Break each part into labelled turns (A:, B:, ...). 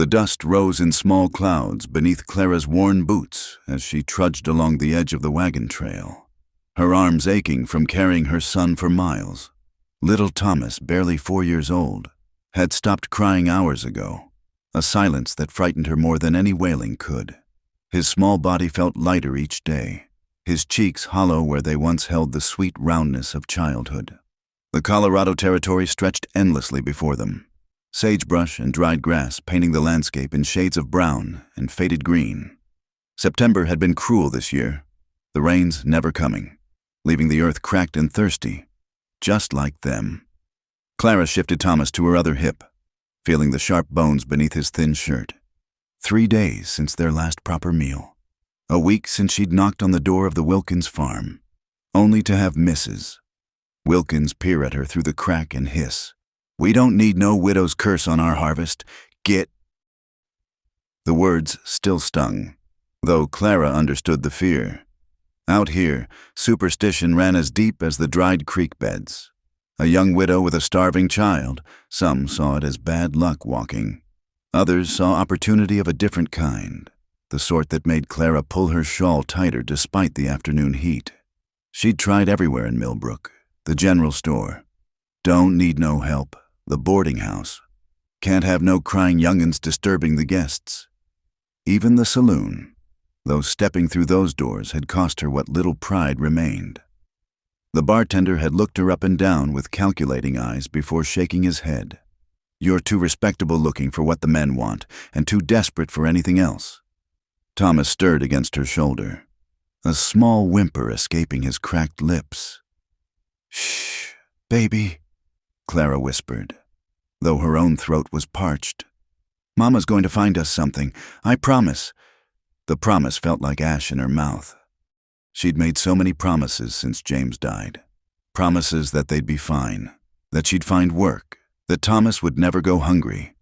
A: The dust rose in small clouds beneath Clara's worn boots as she trudged along the edge of the wagon trail, her arms aching from carrying her son for miles. Little Thomas, barely 4 years old, had stopped crying hours ago, a silence that frightened her more than any wailing could. His small body felt lighter each day, his cheeks hollow where they once held the sweet roundness of childhood. The Colorado Territory stretched endlessly before them, sagebrush and dried grass painting the landscape in shades of brown and faded green. September had been cruel this year, the rains never coming, leaving the earth cracked and thirsty, just like them. Clara shifted Thomas to her other hip, feeling the sharp bones beneath his thin shirt. 3 days since their last proper meal. A week since she'd knocked on the door of the Wilkins farm, only to have Mrs. Wilkins peer at her through the crack and hiss, "We don't need no widow's curse on our harvest. Get." The words still stung, though Clara understood the fear. Out here, superstition ran as deep as the dried creek beds. A young widow with a starving child, some saw it as bad luck walking. Others saw opportunity of a different kind, the sort that made Clara pull her shawl tighter despite the afternoon heat. She'd tried everywhere in Millbrook, the general store. Don't need no help, the boarding house. Can't have no crying young'uns disturbing the guests. Even the saloon, though stepping through those doors had cost her what little pride remained. The bartender had looked her up and down with calculating eyes before shaking his head. "You're too respectable looking for what the men want, and too desperate for anything else." Thomas stirred against her shoulder, a small whimper escaping his cracked lips. "Shh, baby," Clara whispered, though her own throat was parched. "Mama's going to find us something, I promise." The promise felt like ash in her mouth. She'd made so many promises since James died. Promises that they'd be fine, that she'd find work, that Thomas would never go hungry.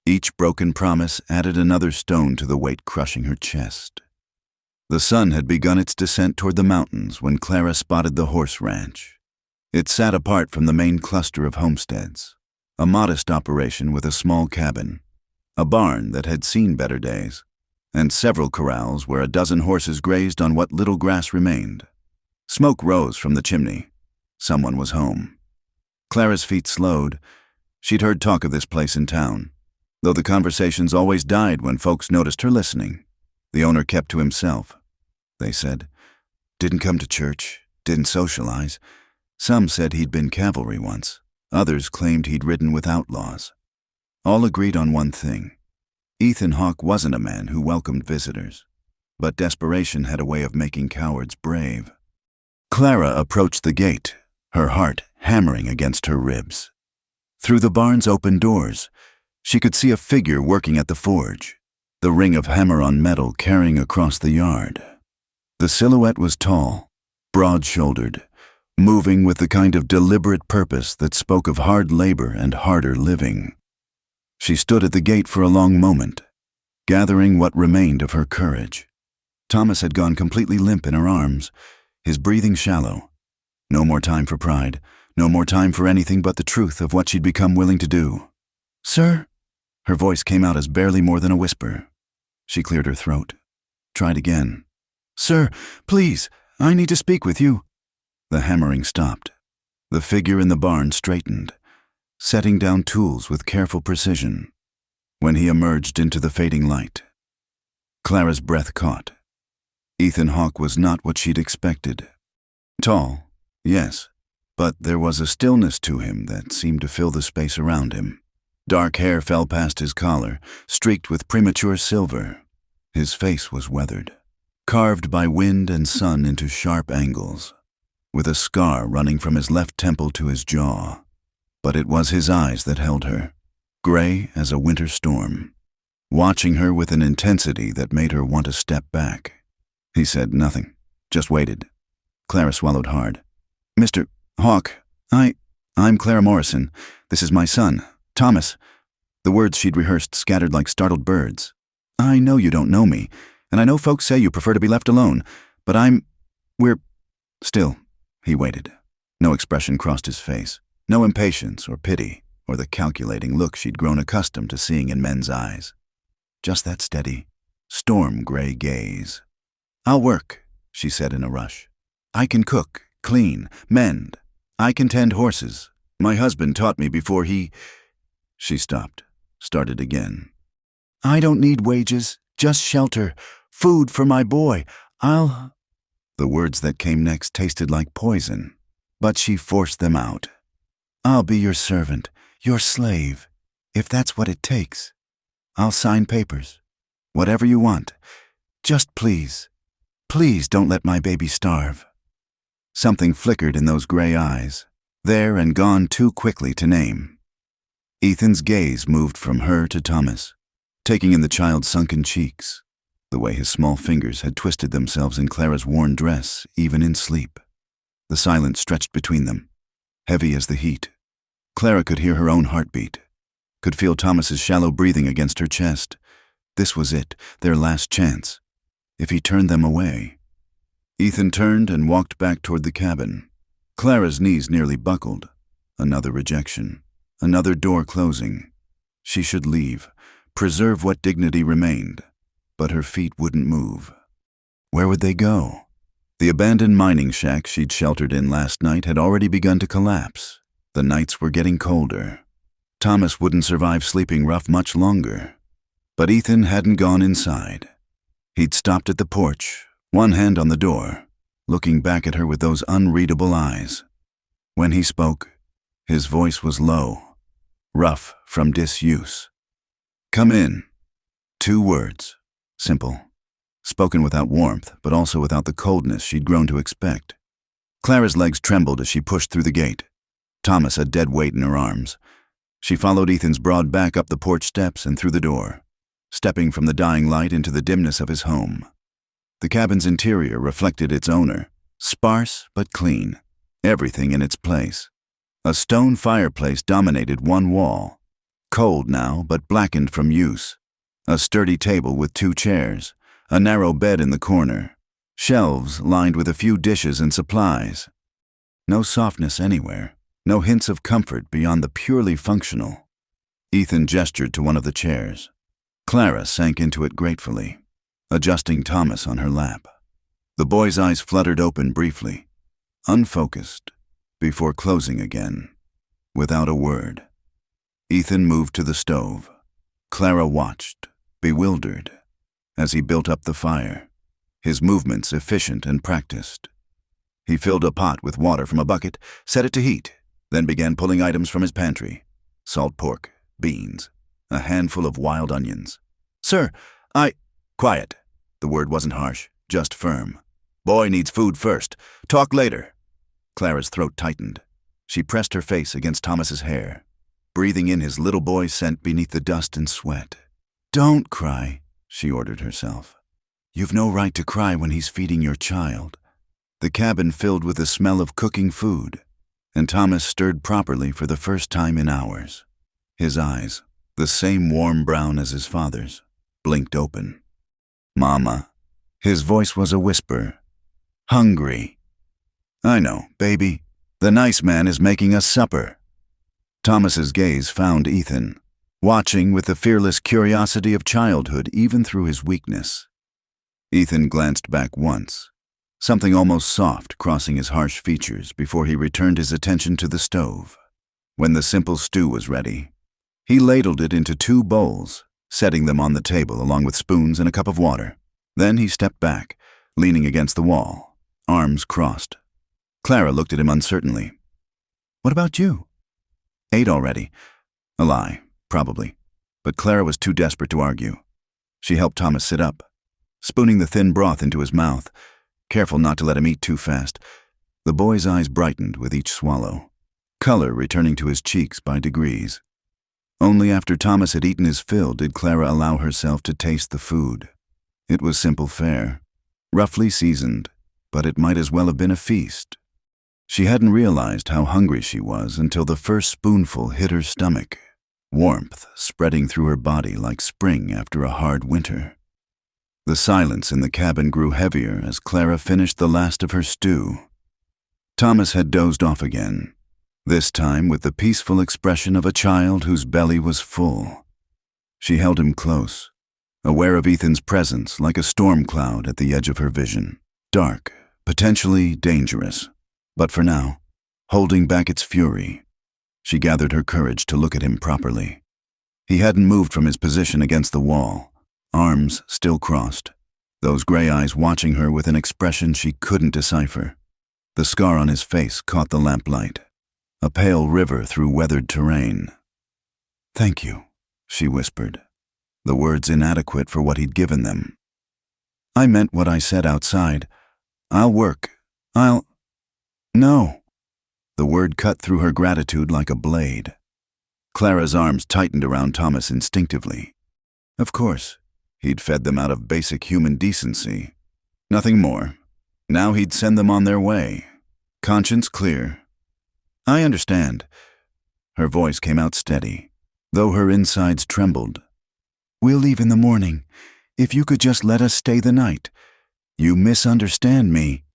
A: Each broken promise added another stone to the weight crushing her chest. The sun had begun its descent toward the mountains when Clara spotted the horse ranch. It sat apart from the main cluster of homesteads, a modest operation with a small cabin, a barn that had seen better days, and several corrals where a dozen horses grazed on what little grass remained. Smoke rose from the chimney. Someone was home. Clara's feet slowed. She'd heard talk of this place in town, though the conversations always died when folks noticed her listening. The owner kept to himself, they said. Didn't come to church, didn't socialize. Some said he'd been cavalry once. Others claimed he'd ridden with outlaws. All agreed on one thing. Ethan Hawke wasn't a man who welcomed visitors, but desperation had a way of making cowards brave. Clara approached the gate, her heart hammering against her ribs. Through the barn's open doors, she could see a figure working at the forge, the ring of hammer on metal carrying across the yard. The silhouette was tall, broad-shouldered, moving with the kind of deliberate purpose that spoke of hard labor and harder living. She stood at the gate for a long moment, gathering what remained of her courage. Thomas had gone completely limp in her arms, his breathing shallow. No more time for pride, no more time for anything but the truth of what she'd become willing to do. "Sir?" Her voice came out as barely more than a whisper. She cleared her throat, tried again. "Sir, please, I need to speak with you." The hammering stopped. The figure in the barn straightened, setting down tools with careful precision. When he emerged into the fading light, Clara's breath caught. Ethan Hawke was not what she'd expected. Tall, yes, but there was a stillness to him that seemed to fill the space around him. Dark hair fell past his collar, streaked with premature silver. His face was weathered, carved by wind and sun into sharp angles, with a scar running from his left temple to his jaw. But it was his eyes that held her, gray as a winter storm, watching her with an intensity that made her want to step back. He said nothing, just waited. Clara swallowed hard. "Mr. Hawke, I'm Clara Morrison. This is my son, Thomas." The words she'd rehearsed scattered like startled birds. "I know you don't know me, and I know folks say you prefer to be left alone, but we're..." Still, he waited. No expression crossed his face. No impatience or pity, or the calculating look she'd grown accustomed to seeing in men's eyes. Just that steady, storm-gray gaze. "I'll work," she said in a rush. "I can cook, clean, mend. I can tend horses. My husband taught me before he—" She stopped, started again. "I don't need wages, just shelter, food for my boy. I'll—" The words that came next tasted like poison, but she forced them out. "I'll be your servant, your slave, if that's what it takes. I'll sign papers. Whatever you want. Just please, please don't let my baby starve." Something flickered in those gray eyes, there and gone too quickly to name. Ethan's gaze moved from her to Thomas, taking in the child's sunken cheeks, the way his small fingers had twisted themselves in Clara's worn dress, even in sleep. The silence stretched between them, heavy as the heat. Clara could hear her own heartbeat, could feel Thomas's shallow breathing against her chest. This was it, their last chance. If he turned them away. Ethan turned and walked back toward the cabin. Clara's knees nearly buckled. Another rejection. Another door closing. She should leave, preserve what dignity remained. But her feet wouldn't move. Where would they go? The abandoned mining shack she'd sheltered in last night had already begun to collapse. The nights were getting colder. Thomas wouldn't survive sleeping rough much longer. But Ethan hadn't gone inside. He'd stopped at the porch, one hand on the door, looking back at her with those unreadable eyes. When he spoke, his voice was low, rough from disuse. "Come in." 2 words, simple, spoken without warmth, but also without the coldness she'd grown to expect. Clara's legs trembled as she pushed through the gate, Thomas a dead weight in her arms. She followed Ethan's broad back up the porch steps and through the door, stepping from the dying light into the dimness of his home. The cabin's interior reflected its owner, sparse but clean, everything in its place. A stone fireplace dominated one wall, cold now but blackened from use. A sturdy table with 2 chairs, a narrow bed in the corner, shelves lined with a few dishes and supplies. No softness anywhere, no hints of comfort beyond the purely functional. Ethan gestured to one of the chairs. Clara sank into it gratefully, adjusting Thomas on her lap. The boy's eyes fluttered open briefly, unfocused, before closing again, without a word. Ethan moved to the stove. Clara watched, bewildered, as he built up the fire, his movements efficient and practiced. He filled a pot with water from a bucket, set it to heat, then began pulling items from his pantry. Salt pork, beans, a handful of wild onions. "Sir, Quiet." The word wasn't harsh, just firm. "Boy needs food first. Talk later." Clara's throat tightened. She pressed her face against Thomas's hair, breathing in his little boy's scent beneath the dust and sweat. "Don't cry," she ordered herself. "You've no right to cry when he's feeding your child." The cabin filled with the smell of cooking food, and Thomas stirred properly for the first time in hours. His eyes, the same warm brown as his father's, blinked open. "Mama." His voice was a whisper. "Hungry." "I know, baby. The nice man is making us supper." Thomas's gaze found Ethan, watching with the fearless curiosity of childhood even through his weakness. Ethan glanced back once, something almost soft crossing his harsh features before he returned his attention to the stove. When the simple stew was ready, he ladled it into 2 bowls, setting them on the table along with spoons and a cup of water. Then he stepped back, leaning against the wall, arms crossed. Clara looked at him uncertainly. "What about you?" "Ate already." A lie, probably, but Clara was too desperate to argue. She helped Thomas sit up, spooning the thin broth into his mouth, careful not to let him eat too fast. The boy's eyes brightened with each swallow, color returning to his cheeks by degrees. Only after Thomas had eaten his fill did Clara allow herself to taste the food. It was simple fare, roughly seasoned, but it might as well have been a feast. She hadn't realized how hungry she was until the first spoonful hit her stomach, warmth spreading through her body like spring after a hard winter. The silence in the cabin grew heavier as Clara finished the last of her stew. Thomas had dozed off again, this time with the peaceful expression of a child whose belly was full. She held him close, aware of Ethan's presence like a storm cloud at the edge of her vision. Dark, potentially dangerous, but for now, holding back its fury. She gathered her courage to look at him properly. He hadn't moved from his position against the wall, arms still crossed, those gray eyes watching her with an expression she couldn't decipher. The scar on his face caught the lamplight, a pale river through weathered terrain. "Thank you," she whispered, the words inadequate for what he'd given them. "I meant what I said outside. I'll work. No." The word cut through her gratitude like a blade. Clara's arms tightened around Thomas instinctively. Of course, he'd fed them out of basic human decency. Nothing more. Now he'd send them on their way. Conscience clear. "I understand." Her voice came out steady, though her insides trembled. "We'll leave in the morning. If you could just let us stay the night. You misunderstand me."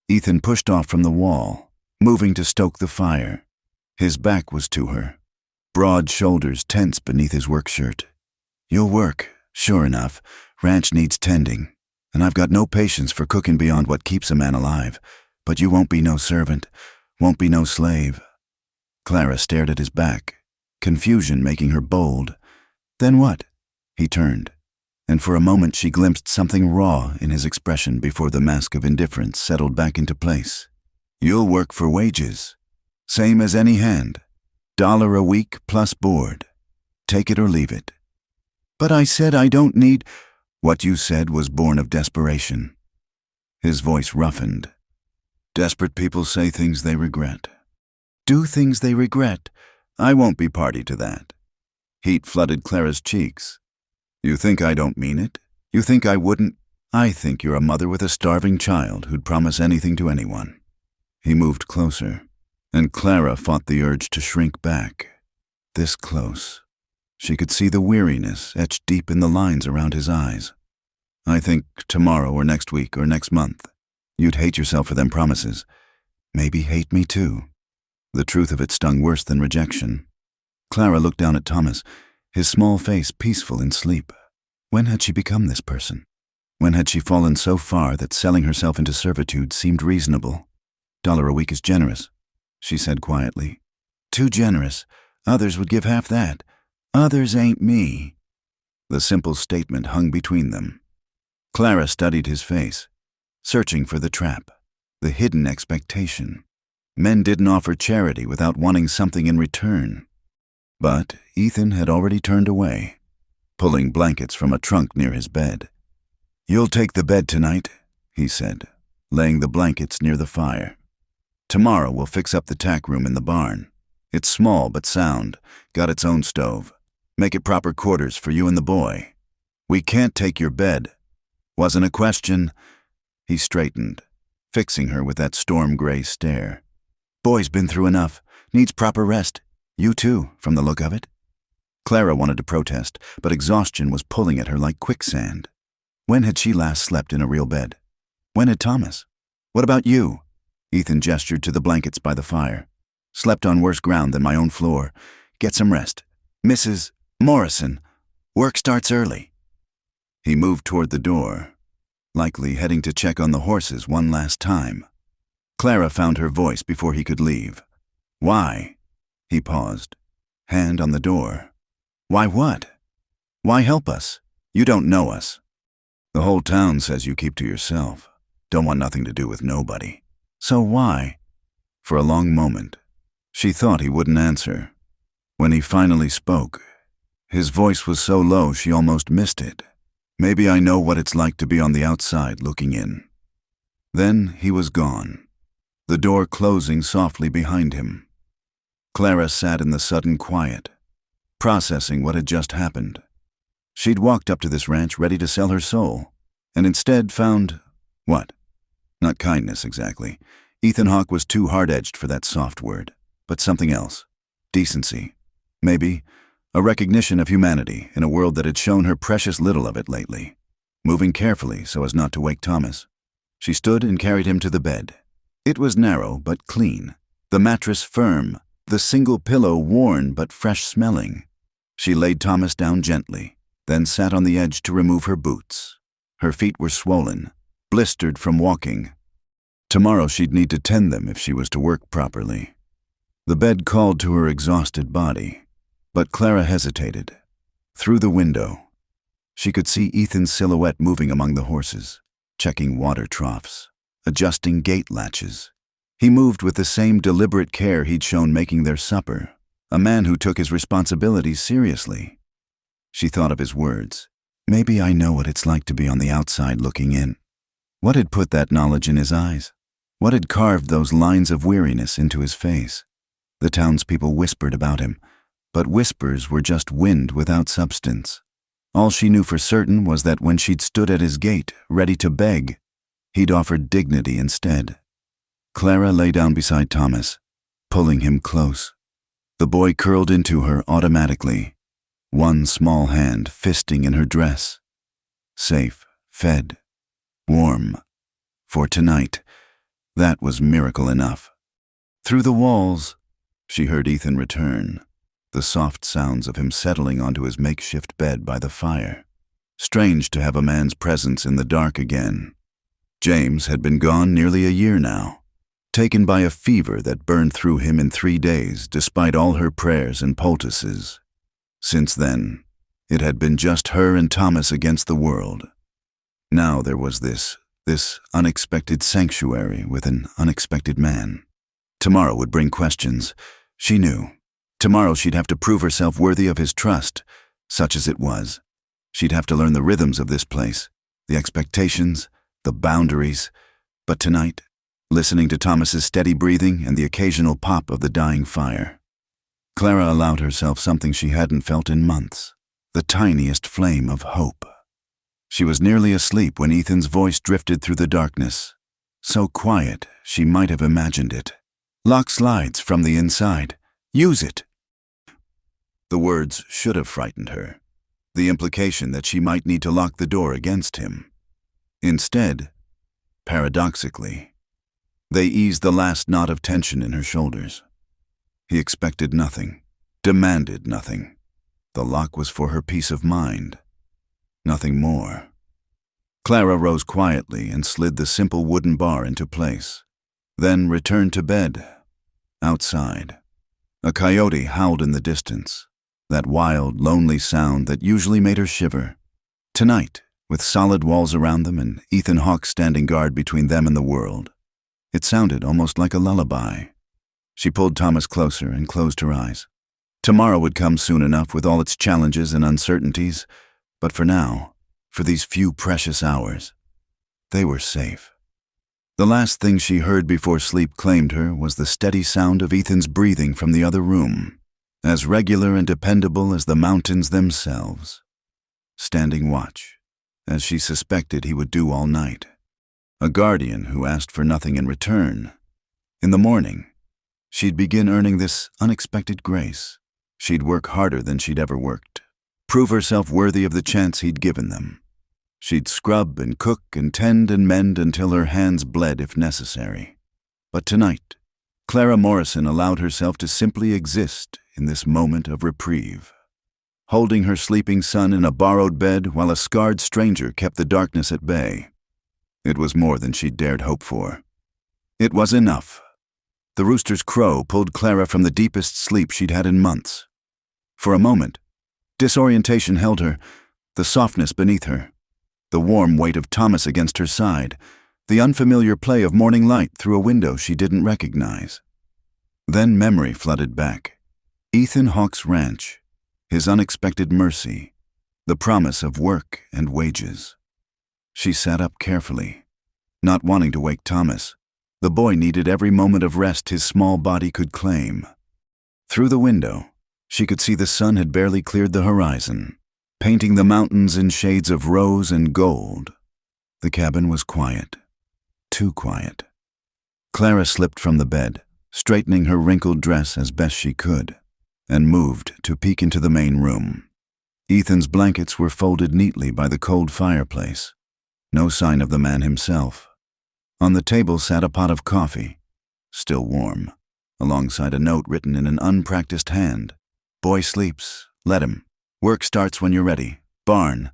A: Ethan pushed off from the wall, moving to stoke the fire. His back was to her, broad shoulders tense beneath his work shirt. "You'll work, sure enough. Ranch needs tending, and I've got no patience for cooking beyond what keeps a man alive. But you won't be no servant, won't be no slave." Clara stared at his back, confusion making her bold. "Then what?" He turned, and for a moment she glimpsed something raw in his expression before the mask of indifference settled back into place. "You'll work for wages, same as any hand. $1 a week plus board. Take it or leave it." "But I said I don't need—" "What you said was born of desperation." His voice roughened. "Desperate people say things they regret. Do things they regret. I won't be party to that." Heat flooded Clara's cheeks. "You think I don't mean it? You think I wouldn't? I think you're a mother with a starving child who'd promise anything to anyone." He moved closer, and Clara fought the urge to shrink back. This close, she could see the weariness etched deep in the lines around his eyes. "I think tomorrow or next week or next month. You'd hate yourself for them promises. Maybe hate me too." The truth of it stung worse than rejection. Clara looked down at Thomas, his small face peaceful in sleep. When had she become this person? When had she fallen so far that selling herself into servitude seemed reasonable? $1 a week is generous, she said quietly. Too generous. Others would give half that. Others ain't me. The simple statement hung between them. Clara studied his face, searching for the trap, the hidden expectation. Men didn't offer charity without wanting something in return. But Ethan had already turned away, pulling blankets from a trunk near his bed. "You'll take the bed tonight," he said, laying the blankets near the fire. "Tomorrow we'll fix up the tack room in the barn. It's small but sound, got its own stove. Make it proper quarters for you and the boy. We can't take your bed. Wasn't a question." He straightened, fixing her with that storm-gray stare. "Boy's been through enough. Needs proper rest. You too, from the look of it." Clara wanted to protest, but exhaustion was pulling at her like quicksand. When had she last slept in a real bed? When had Thomas? "What about you?" Ethan gestured to the blankets by the fire. "Slept on worse ground than my own floor. Get some rest. Mrs. Morrison, work starts early." He moved toward the door, likely heading to check on the horses one last time. Clara found her voice before he could leave. "Why?" He paused, hand on the door. "Why what? Why help us? You don't know us. The whole town says you keep to yourself. Don't want nothing to do with nobody. So why?" For a long moment, she thought he wouldn't answer. When he finally spoke, his voice was so low she almost missed it. "Maybe I know what it's like to be on the outside looking in." Then he was gone, the door closing softly behind him. Clara sat in the sudden quiet, processing what had just happened. She'd walked up to this ranch ready to sell her soul, and instead found, what? Not kindness, exactly. Ethan Hawke was too hard-edged for that soft word, but something else. Decency. Maybe a recognition of humanity in a world that had shown her precious little of it lately. Moving carefully so as not to wake Thomas, she stood and carried him to the bed. It was narrow but clean, the mattress firm, the single pillow worn but fresh-smelling. She laid Thomas down gently, then sat on the edge to remove her boots. Her feet were swollen, blistered from walking. Tomorrow she'd need to tend them if she was to work properly. The bed called to her exhausted body, but Clara hesitated. Through the window, she could see Ethan's silhouette moving among the horses, checking water troughs, adjusting gate latches. He moved with the same deliberate care he'd shown making their supper, a man who took his responsibilities seriously. She thought of his words. Maybe I know what it's like to be on the outside looking in. What had put that knowledge in his eyes? What had carved those lines of weariness into his face? The townspeople whispered about him, but whispers were just wind without substance. All she knew for certain was that when she'd stood at his gate, ready to beg, he'd offered dignity instead. Clara lay down beside Thomas, pulling him close. The boy curled into her automatically, one small hand fisting in her dress. Safe, fed, warm. For tonight, that was miracle enough. Through the walls, she heard Ethan return, the soft sounds of him settling onto his makeshift bed by the fire. Strange to have a man's presence in the dark again. James had been gone nearly a year now, taken by a fever that burned through him in 3 days despite all her prayers and poultices. Since then, it had been just her and Thomas against the world. Now there was this unexpected sanctuary with an unexpected man. Tomorrow would bring questions. She knew. Tomorrow she'd have to prove herself worthy of his trust, such as it was. She'd have to learn the rhythms of this place, the expectations, the boundaries. But tonight, listening to Thomas's steady breathing and the occasional pop of the dying fire, Clara allowed herself something she hadn't felt in months, the tiniest flame of hope. She was nearly asleep when Ethan's voice drifted through the darkness, so quiet she might have imagined it. Lock slides from the inside. Use it. The words should have frightened her, the implication that she might need to lock the door against him. Instead, paradoxically, they eased the last knot of tension in her shoulders. He expected nothing, demanded nothing. The lock was for her peace of mind. Nothing more. Clara rose quietly and slid the simple wooden bar into place, then returned to bed. Outside, a coyote howled in the distance, that wild, lonely sound that usually made her shiver. Tonight, with solid walls around them and Ethan Hawke standing guard between them and the world, it sounded almost like a lullaby. She pulled Thomas closer and closed her eyes. Tomorrow would come soon enough with all its challenges and uncertainties, but for now, for these few precious hours, they were safe. The last thing she heard before sleep claimed her was the steady sound of Ethan's breathing from the other room, as regular and dependable as the mountains themselves. Standing watch, as she suspected he would do all night. A guardian who asked for nothing in return. In the morning, she'd begin earning this unexpected grace. She'd work harder than she'd ever worked, prove herself worthy of the chance he'd given them. She'd scrub and cook and tend and mend until her hands bled if necessary. But tonight, Clara Morrison allowed herself to simply exist in this moment of reprieve, holding her sleeping son in a borrowed bed while a scarred stranger kept the darkness at bay. It was more than she'd dared hope for. It was enough. The rooster's crow pulled Clara from the deepest sleep she'd had in months. For a moment, disorientation held her, the softness beneath her, the warm weight of Thomas against her side, the unfamiliar play of morning light through a window she didn't recognize. Then memory flooded back. Ethan Hawke's ranch, his unexpected mercy, the promise of work and wages. She sat up carefully, not wanting to wake Thomas. The boy needed every moment of rest his small body could claim. Through the window, she could see the sun had barely cleared the horizon, painting the mountains in shades of rose and gold. The cabin was quiet, too quiet. Clara slipped from the bed, straightening her wrinkled dress as best she could, and moved to peek into the main room. Ethan's blankets were folded neatly by the cold fireplace. No sign of the man himself. On the table sat a pot of coffee, still warm, alongside a note written in an unpracticed hand. Boy sleeps. Let him. Work starts when you're ready. Barn.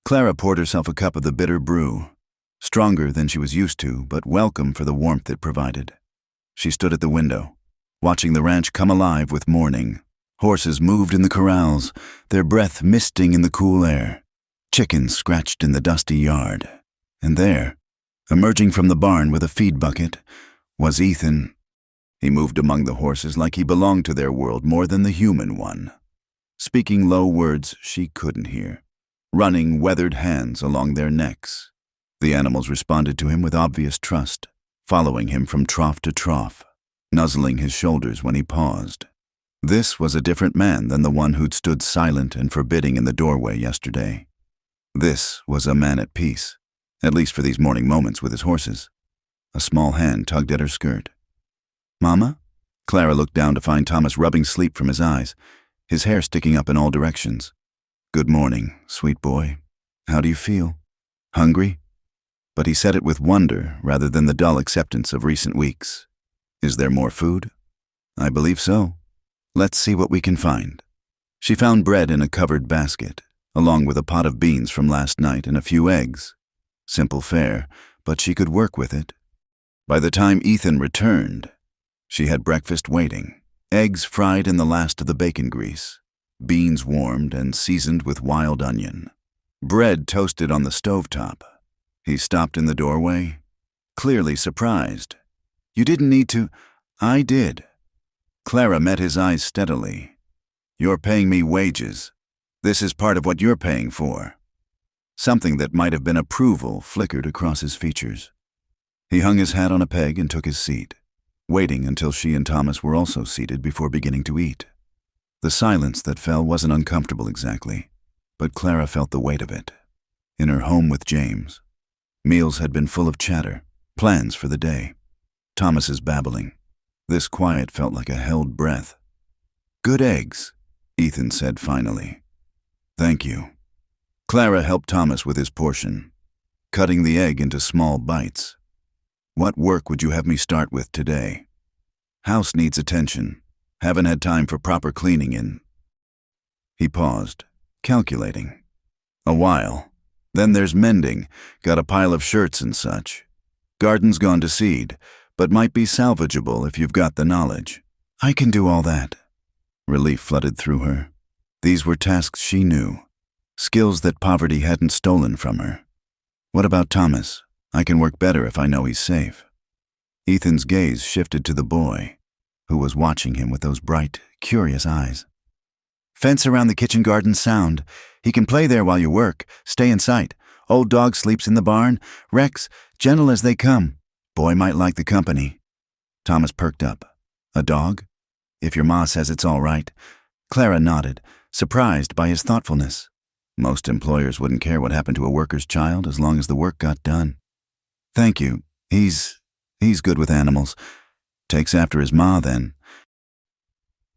A: Clara poured herself a cup of the bitter brew, stronger than she was used to, but welcome for the warmth it provided. She stood at the window, watching the ranch come alive with morning. Horses moved in the corrals, their breath misting in the cool air. Chickens scratched in the dusty yard. And there, emerging from the barn with a feed bucket, was Ethan. He moved among the horses like he belonged to their world more than the human one, speaking low words she couldn't hear, running weathered hands along their necks. The animals responded to him with obvious trust, following him from trough to trough, nuzzling his shoulders when he paused. This was a different man than the one who'd stood silent and forbidding in the doorway yesterday. This was a man at peace, at least for these morning moments with his horses. A small hand tugged at her skirt. "Mama?" Clara looked down to find Thomas rubbing sleep from his eyes, his hair sticking up in all directions. "Good morning, sweet boy. How do you feel? Hungry?" But he said it with wonder rather than the dull acceptance of recent weeks. "Is there more food?" "I believe so. Let's see what we can find." She found bread in a covered basket, along with a pot of beans from last night and a few eggs. Simple fare, but she could work with it. By the time Ethan returned, she had breakfast waiting, eggs fried in the last of the bacon grease, beans warmed and seasoned with wild onion, bread toasted on the stovetop. He stopped in the doorway, clearly surprised. "You didn't need to." "I did." Clara met his eyes steadily. "You're paying me wages. This is part of what you're paying for." Something that might have been approval flickered across his features. He hung his hat on a peg and took his seat, waiting until she and Thomas were also seated before beginning to eat. The silence that fell wasn't uncomfortable exactly, but Clara felt the weight of it. In her home with James, meals had been full of chatter, plans for the day. Thomas's babbling. This quiet felt like a held breath. "Good eggs," Ethan said finally. "Thank you." Clara helped Thomas with his portion, cutting the egg into small bites. "What work would you have me start with today?" "House needs attention. Haven't had time for proper cleaning in." He paused, calculating. "A while. Then there's mending, got a pile of shirts and such. Garden's gone to seed, but might be salvageable if you've got the knowledge." "I can do all that." Relief flooded through her. These were tasks she knew, skills that poverty hadn't stolen from her. "What about Thomas? I can work better if I know he's safe." Ethan's gaze shifted to the boy, who was watching him with those bright, curious eyes. "Fence around the kitchen garden's sound. He can play there while you work. Stay in sight. Old dog sleeps in the barn. Rex, gentle as they come. Boy might like the company." Thomas perked up. "A dog? If your ma says it's all right." Clara nodded, surprised by his thoughtfulness. Most employers wouldn't care what happened to a worker's child as long as the work got done. "Thank you. He's good with animals. Takes after his ma, then."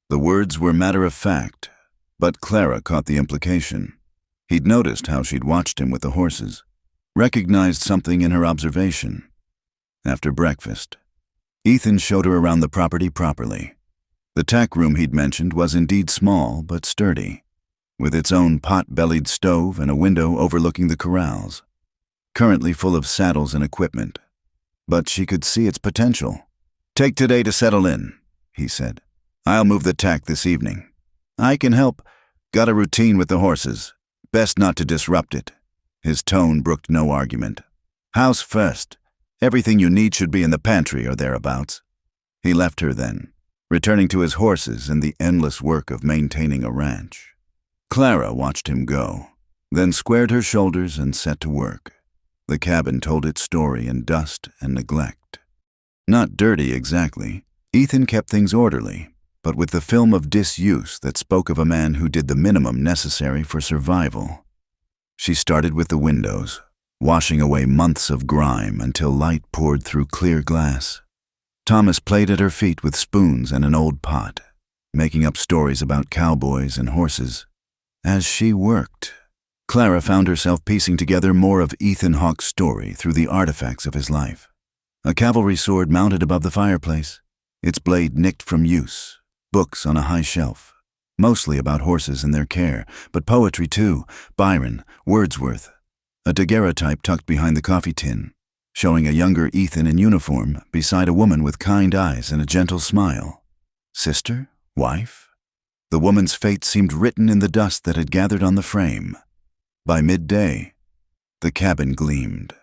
A: The words were matter of fact, but Clara caught the implication. He'd noticed how she'd watched him with the horses, recognized something in her observation. After breakfast, Ethan showed her around the property properly. The tack room he'd mentioned was indeed small but sturdy, with its own pot-bellied stove and a window overlooking the corrals, currently full of saddles and equipment. But she could see its potential. "Take today to settle in," he said. "I'll move the tack this evening. I can help. Got a routine with the horses. Best not to disrupt it." His tone brooked no argument. "House first. Everything you need should be in the pantry or thereabouts." He left her then, returning to his horses and the endless work of maintaining a ranch. Clara watched him go, then squared her shoulders and set to work. The cabin told its story in dust and neglect. Not dirty exactly. Ethan kept things orderly, but with the film of disuse that spoke of a man who did the minimum necessary for survival. She started with the windows, washing away months of grime until light poured through clear glass. Thomas played at her feet with spoons and an old pot, making up stories about cowboys and horses. As she worked, Clara found herself piecing together more of Ethan Hawke's story through the artifacts of his life. A cavalry sword mounted above the fireplace, its blade nicked from use, books on a high shelf, mostly about horses and their care, but poetry too, Byron, Wordsworth, a daguerreotype tucked behind the coffee tin, showing a younger Ethan in uniform beside a woman with kind eyes and a gentle smile. Sister? Wife? The woman's fate seemed written in the dust that had gathered on the frame. By midday, the cabin gleamed.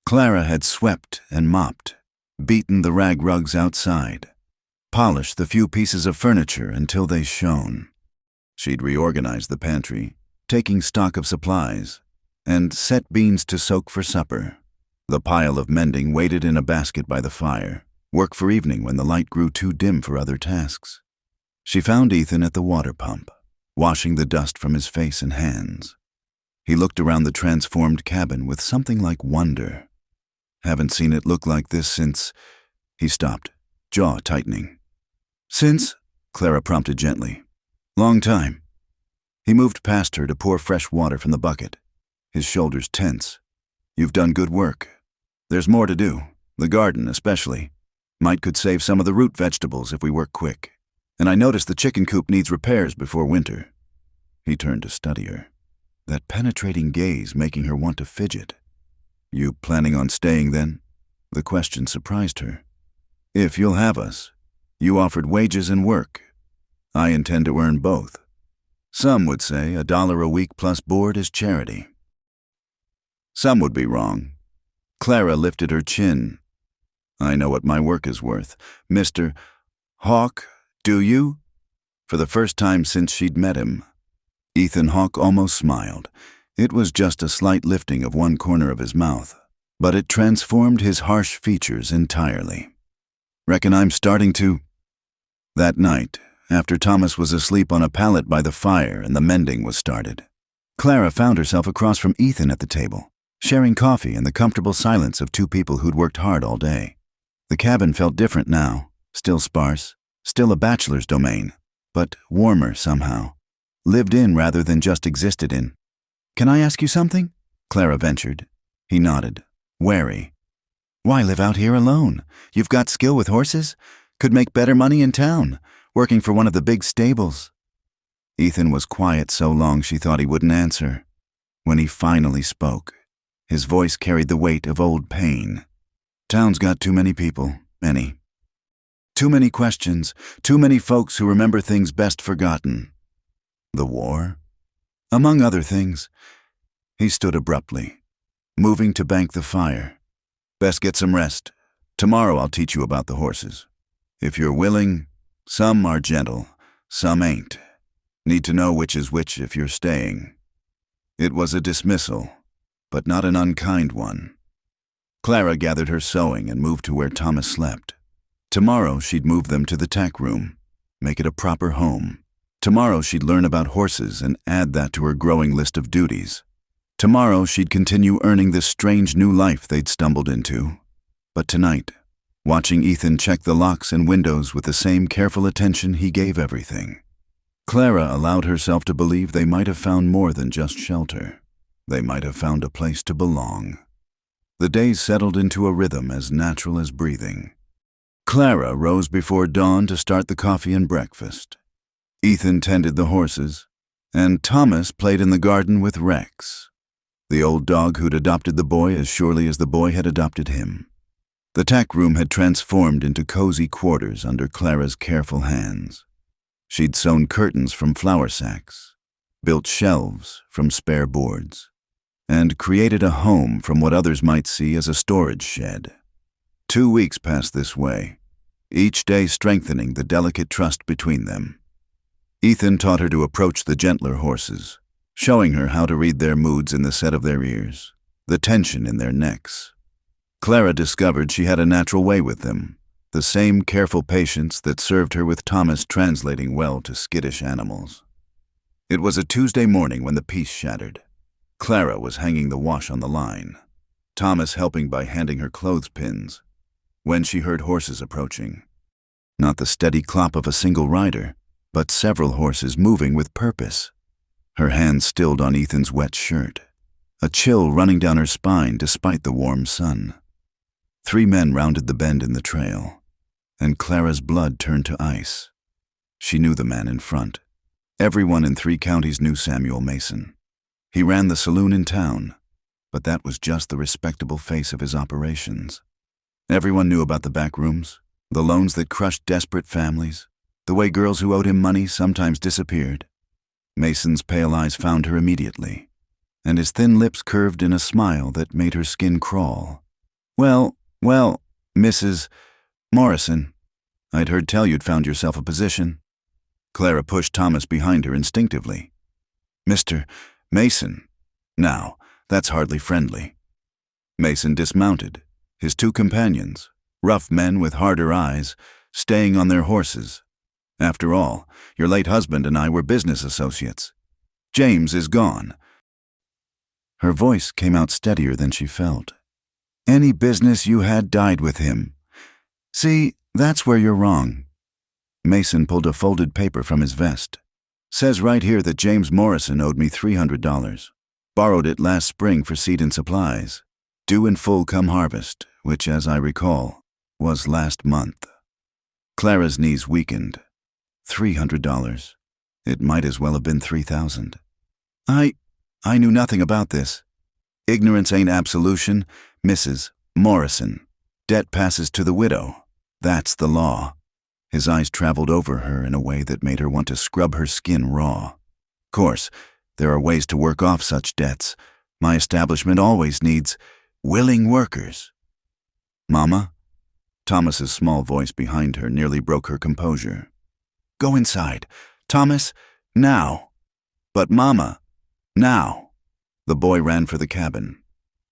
A: Clara had swept and mopped, beaten the rag rugs outside, polished the few pieces of furniture until they shone. She'd reorganized the pantry, taking stock of supplies, and set beans to soak for supper. The pile of mending waited in a basket by the fire, work for evening when the light grew too dim for other tasks. She found Ethan at the water pump, washing the dust from his face and hands. He looked around the transformed cabin with something like wonder. Haven't seen it look like this since... He stopped, jaw tightening. Since? Clara prompted gently. Long time. He moved past her to pour fresh water from the bucket, his shoulders tense. You've done good work. There's more to do, the garden especially. Might could save some of the root vegetables if we work quick. And I noticed the chicken coop needs repairs before winter. He turned to study her, that penetrating gaze making her want to fidget. You planning on staying then? The question surprised her. If you'll have us. You offered wages and work. I intend to earn both. Some would say $1 a week plus board is charity. Some would be wrong. Clara lifted her chin. I know what my work is worth. Mr. Hawke, do you? For the first time since she'd met him, Ethan Hawke almost smiled. It was just a slight lifting of one corner of his mouth, but it transformed his harsh features entirely. Reckon I'm starting to... That night, after Thomas was asleep on a pallet by the fire and the mending was started, Clara found herself across from Ethan at the table, sharing coffee in the comfortable silence of two people who'd worked hard all day. The cabin felt different now, still sparse, still a bachelor's domain, but warmer somehow, lived in rather than just existed in. Can I ask you something? Clara ventured. He nodded, wary. Why live out here alone? You've got skill with horses? Could make better money in town, working for one of the big stables. Ethan was quiet so long she thought he wouldn't answer. When he finally spoke, his voice carried the weight of old pain. Town's got too many people, many. Too many questions, too many folks who remember things best forgotten. The war? Among other things. He stood abruptly, moving to bank the fire. Best get some rest. Tomorrow I'll teach you about the horses. If you're willing, some are gentle, some ain't. Need to know which is which if you're staying. It was a dismissal, but not an unkind one. Clara gathered her sewing and moved to where Thomas slept. Tomorrow she'd move them to the tack room, make it a proper home. Tomorrow she'd learn about horses and add that to her growing list of duties. Tomorrow she'd continue earning this strange new life they'd stumbled into. But tonight, watching Ethan check the locks and windows with the same careful attention he gave everything, Clara allowed herself to believe they might have found more than just shelter. They might have found a place to belong. The days settled into a rhythm as natural as breathing. Clara rose before dawn to start the coffee and breakfast. Ethan tended the horses, and Thomas played in the garden with Rex, the old dog who'd adopted the boy as surely as the boy had adopted him. The tack room had transformed into cozy quarters under Clara's careful hands. She'd sewn curtains from flour sacks, built shelves from spare boards, and created a home from what others might see as a storage shed. 2 weeks passed this way, each day strengthening the delicate trust between them. Ethan taught her to approach the gentler horses, showing her how to read their moods in the set of their ears, the tension in their necks. Clara discovered she had a natural way with them, the same careful patience that served her with Thomas translating well to skittish animals. It was a Tuesday morning when the peace shattered. Clara was hanging the wash on the line, Thomas helping by handing her clothespins, when she heard horses approaching. Not the steady clop of a single rider, but several horses moving with purpose. Her hand stilled on Ethan's wet shirt, a chill running down her spine despite the warm sun. 3 men rounded the bend in the trail, and Clara's blood turned to ice. She knew the man in front. Everyone in 3 counties knew Samuel Mason. He ran the saloon in town, but that was just the respectable face of his operations. Everyone knew about the back rooms, the loans that crushed desperate families, the way girls who owed him money sometimes disappeared. Mason's pale eyes found her immediately, and his thin lips curved in a smile that made her skin crawl. Well, Mrs. Morrison, I'd heard tell you'd found yourself a position." Clara pushed Thomas behind her instinctively. "Mr. Mason, now, that's hardly friendly." Mason dismounted, his 2 companions, rough men with harder eyes, staying on their horses. "After all, your late husband and I were business associates. James is gone." Her voice came out steadier than she felt. "Any business you had died with him. See, that's where you're wrong." Mason pulled a folded paper from his vest. "Says right here that James Morrison owed me $300. Borrowed it last spring for seed and supplies. Due in full come harvest, which, as I recall, was last month." Clara's knees weakened. $300. It might as well have been 3,000. I knew nothing about this. Ignorance ain't absolution, Mrs. Morrison. Debt passes to the widow. That's the law." His eyes traveled over her in a way that made her want to scrub her skin raw. "Course, there are ways to work off such debts. My establishment always needs willing workers." "Mama?" Thomas's small voice behind her nearly broke her composure. "Go inside. Thomas, now." "But Mama, now." The boy ran for the cabin,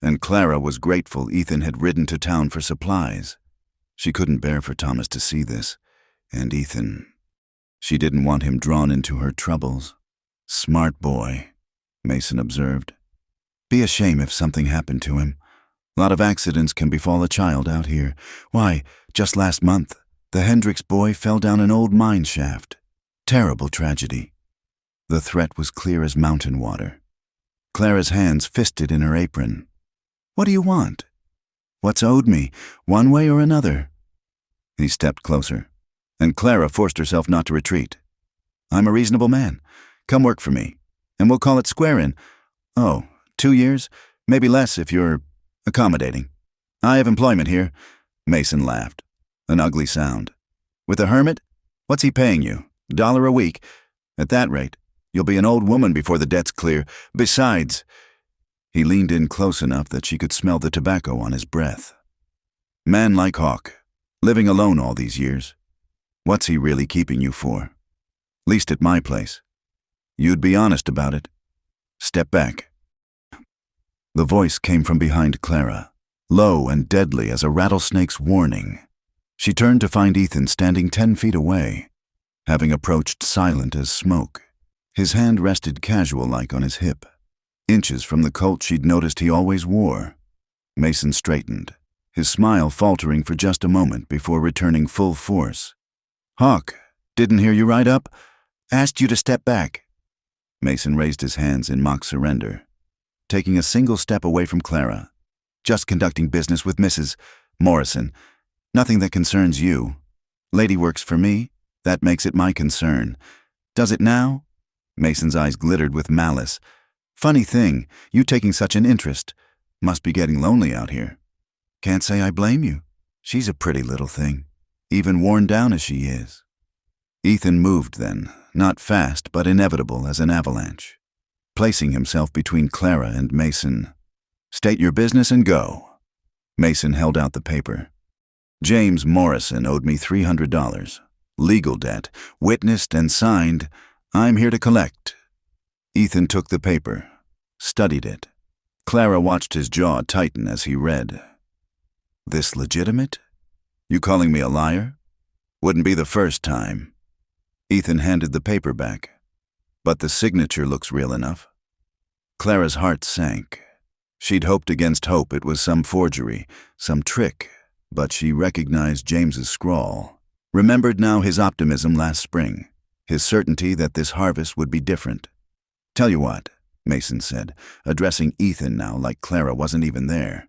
A: and Clara was grateful Ethan had ridden to town for supplies. She couldn't bear for Thomas to see this, and Ethan. She didn't want him drawn into her troubles. "Smart boy," Mason observed. "Be a shame if something happened to him. Lot of accidents can befall a child out here. Why, just last month, the Hendricks boy fell down an old mine shaft. Terrible tragedy." The threat was clear as mountain water. Clara's hands fisted in her apron. "What do you want?" "What's owed me, one way or another." He stepped closer, and Clara forced herself not to retreat. "I'm a reasonable man. Come work for me, and we'll call it square in. 2 years, maybe less if you're accommodating. I have employment here." Mason laughed, an ugly sound. "With a hermit? What's he paying you? $1 a week? At that rate, you'll be an old woman before the debt's clear. Besides..." He leaned in close enough that she could smell the tobacco on his breath. "Man like Hawk, living alone all these years. What's he really keeping you for? Least at my place. You'd be honest about it. Step back." The voice came from behind Clara, low and deadly as a rattlesnake's warning. She turned to find Ethan standing 10 feet away, having approached silent as smoke. His hand rested casual-like on his hip, inches from the Colt she'd noticed he always wore. Mason straightened, his smile faltering for just a moment before returning full force. "Hawk, didn't hear you ride up. Asked you to step back." Mason raised his hands in mock surrender, taking a single step away from Clara. "Just conducting business with Mrs. Morrison. Nothing that concerns you. Lady works for me. That makes it my concern. Does it now?" Mason's eyes glittered with malice. "Funny thing, you taking such an interest. Must be getting lonely out here." "Can't say I blame you. She's a pretty little thing, even worn down as she is." Ethan moved then, not fast but inevitable as an avalanche, placing himself between Clara and Mason. "State your business and go." Mason held out the paper. "James Morrison owed me $300. Legal debt, witnessed and signed. I'm here to collect." Ethan took the paper, studied it. Clara watched his jaw tighten as he read. "This legitimate? You calling me a liar? Wouldn't be the first time." Ethan handed the paper back. "But the signature looks real enough." Clara's heart sank. She'd hoped against hope it was some forgery, some trick, but she recognized James's scrawl. Remembered now his optimism last spring, his certainty that this harvest would be different. "Tell you what," Mason said, addressing Ethan now like Clara wasn't even there.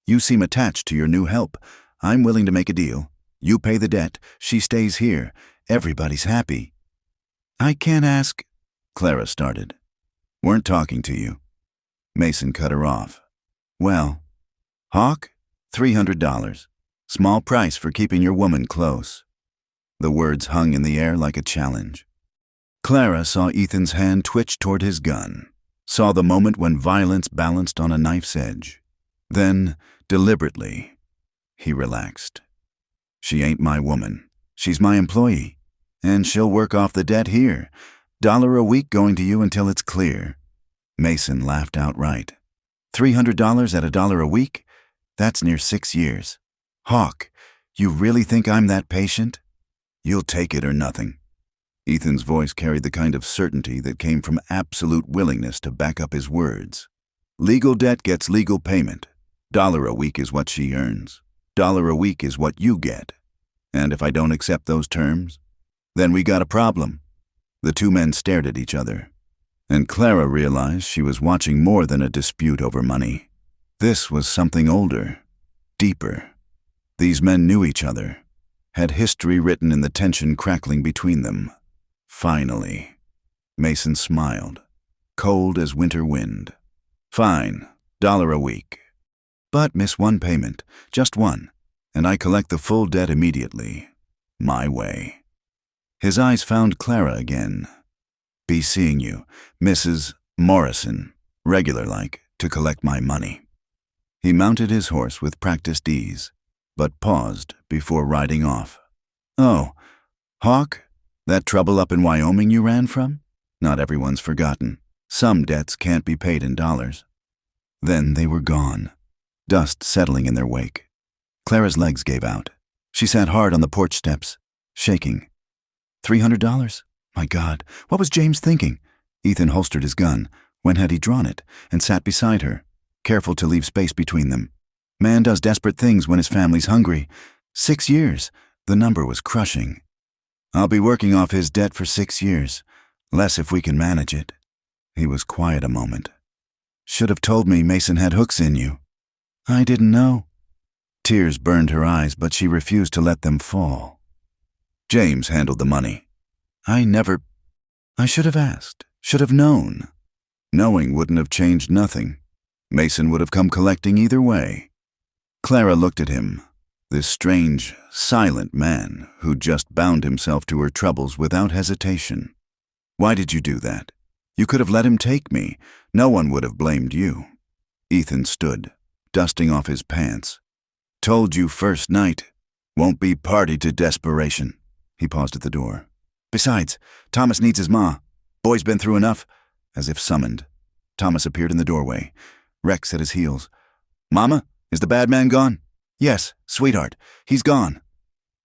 A: "You seem attached to your new help. I'm willing to make a deal. You pay the debt, she stays here. Everybody's happy. I can't ask, Clara started. Weren't talking to you. Mason cut her off. Well, Hawk, $300. Small price for keeping your woman close. The words hung in the air like a challenge. Clara saw Ethan's hand twitch toward his gun, saw the moment when violence balanced on a knife's edge. Then, deliberately, he relaxed. She ain't my woman. She's my employee. And she'll work off the debt here. $1 a week going to you until it's clear. Mason laughed outright. $300 at $1 a week? That's near 6 years. Hawk, you really think I'm that patient? You'll take it or nothing. Ethan's voice carried the kind of certainty that came from absolute willingness to back up his words. Legal debt gets legal payment. $1 a week is what she earns. $1 a week is what you get. And if I don't accept those terms, then we got a problem. The two men stared at each other, and Clara realized she was watching more than a dispute over money. This was something older, deeper. These men knew each other, had history written in the tension crackling between them. Finally, Mason smiled, cold as winter wind. Fine, $1 a week. But miss one payment, just one, and I collect the full debt immediately. My way. His eyes found Clara again. Be seeing you, Mrs. Morrison, regular-like, to collect my money. He mounted his horse with practiced ease, but paused before riding off. Oh, Hawk, that trouble up in Wyoming you ran from? Not everyone's forgotten. Some debts can't be paid in dollars. Then they were gone, dust settling in their wake. Clara's legs gave out. She sat hard on the porch steps, shaking. $300? My God, what was James thinking? Ethan holstered his gun. When had he drawn it? And sat beside her, careful to leave space between them. Man does desperate things when his family's hungry. 6 years. The number was crushing. I'll be working off his debt for 6 years. Less if we can manage it. He was quiet a moment. Should have told me Mason had hooks in you. I didn't know. Tears burned her eyes, but she refused to let them fall. James handled the money. I should have asked, should have known. Knowing wouldn't have changed nothing. Mason would have come collecting either way. Clara looked at him, this strange, silent man who just bound himself to her troubles without hesitation. Why did you do that? You could have let him take me. No one would have blamed you. Ethan stood, dusting off his pants. Told you first night. Won't be party to desperation. He paused at the door. Besides, Thomas needs his ma. Boy's been through enough. As if summoned, Thomas appeared in the doorway, Rex at his heels. Mama, is the bad man gone? Yes, sweetheart, he's gone.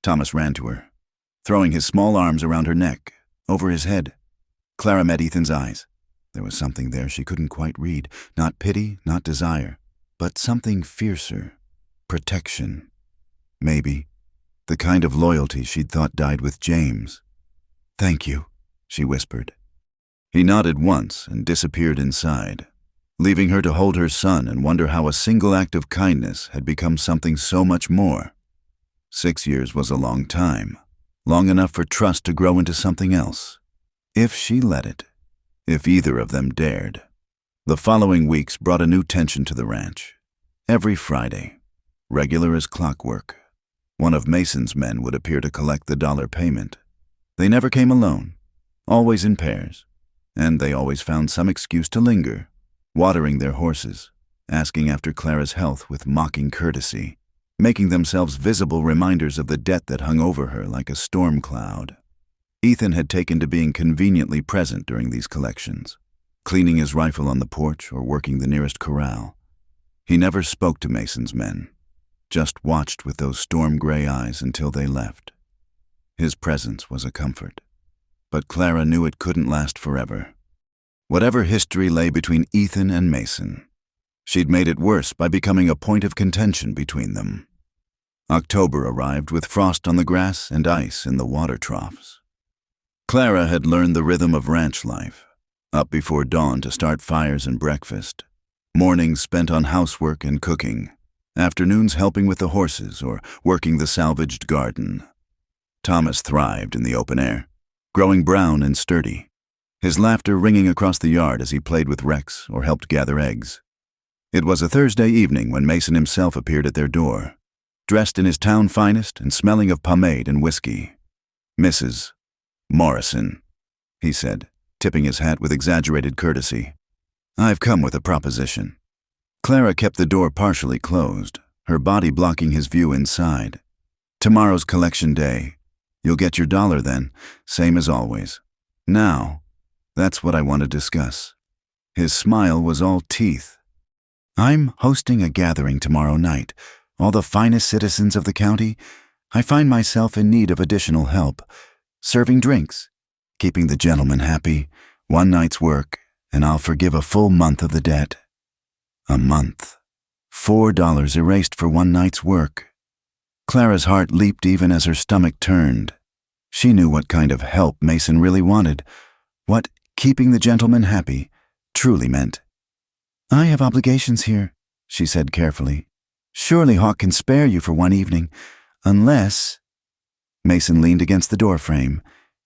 A: Thomas ran to her, throwing his small arms around her neck, over his head. Clara met Ethan's eyes. There was something there she couldn't quite read, not pity, not desire, but something fiercer, protection. Maybe the kind of loyalty she'd thought died with James. Thank you, she whispered. He nodded once and disappeared inside, leaving her to hold her son and wonder how a single act of kindness had become something so much more. 6 years was a long time, long enough for trust to grow into something else. If she let it, if either of them dared. The following weeks brought a new tension to the ranch. Every Friday, regular as clockwork, one of Mason's men would appear to collect the dollar payment. They never came alone, always in pairs, and they always found some excuse to linger, watering their horses, asking after Clara's health with mocking courtesy, making themselves visible reminders of the debt that hung over her like a storm cloud. Ethan had taken to being conveniently present during these collections, cleaning his rifle on the porch or working the nearest corral. He never spoke to Mason's men, just watched with those storm-gray eyes until they left. His presence was a comfort, but Clara knew it couldn't last forever. Whatever history lay between Ethan and Mason, she'd made it worse by becoming a point of contention between them. October arrived with frost on the grass and ice in the water troughs. Clara had learned the rhythm of ranch life, up before dawn to start fires and breakfast, mornings spent on housework and cooking, afternoons helping with the horses or working the salvaged garden. Thomas thrived in the open air, growing brown and sturdy, his laughter ringing across the yard as he played with Rex or helped gather eggs. It was a Thursday evening when Mason himself appeared at their door, dressed in his town finest and smelling of pomade and whiskey. "Mrs. Morrison," he said, tipping his hat with exaggerated courtesy. "I've come with a proposition." Clara kept the door partially closed, her body blocking his view inside. "Tomorrow's collection day. You'll get your $1 then, same as always. Now, that's what I want to discuss." His smile was all teeth. "I'm hosting a gathering tomorrow night. All the finest citizens of the county. I find myself in need of additional help. Serving drinks, keeping the gentlemen happy, one night's work, and I'll forgive a full month of the debt." A month. $4 erased for one night's work. Clara's heart leaped even as her stomach turned. She knew what kind of help Mason really wanted, what keeping the gentlemen happy truly meant. "I have obligations here," she said carefully. "Surely Hawk can spare you for one evening, unless—" Mason leaned against the doorframe,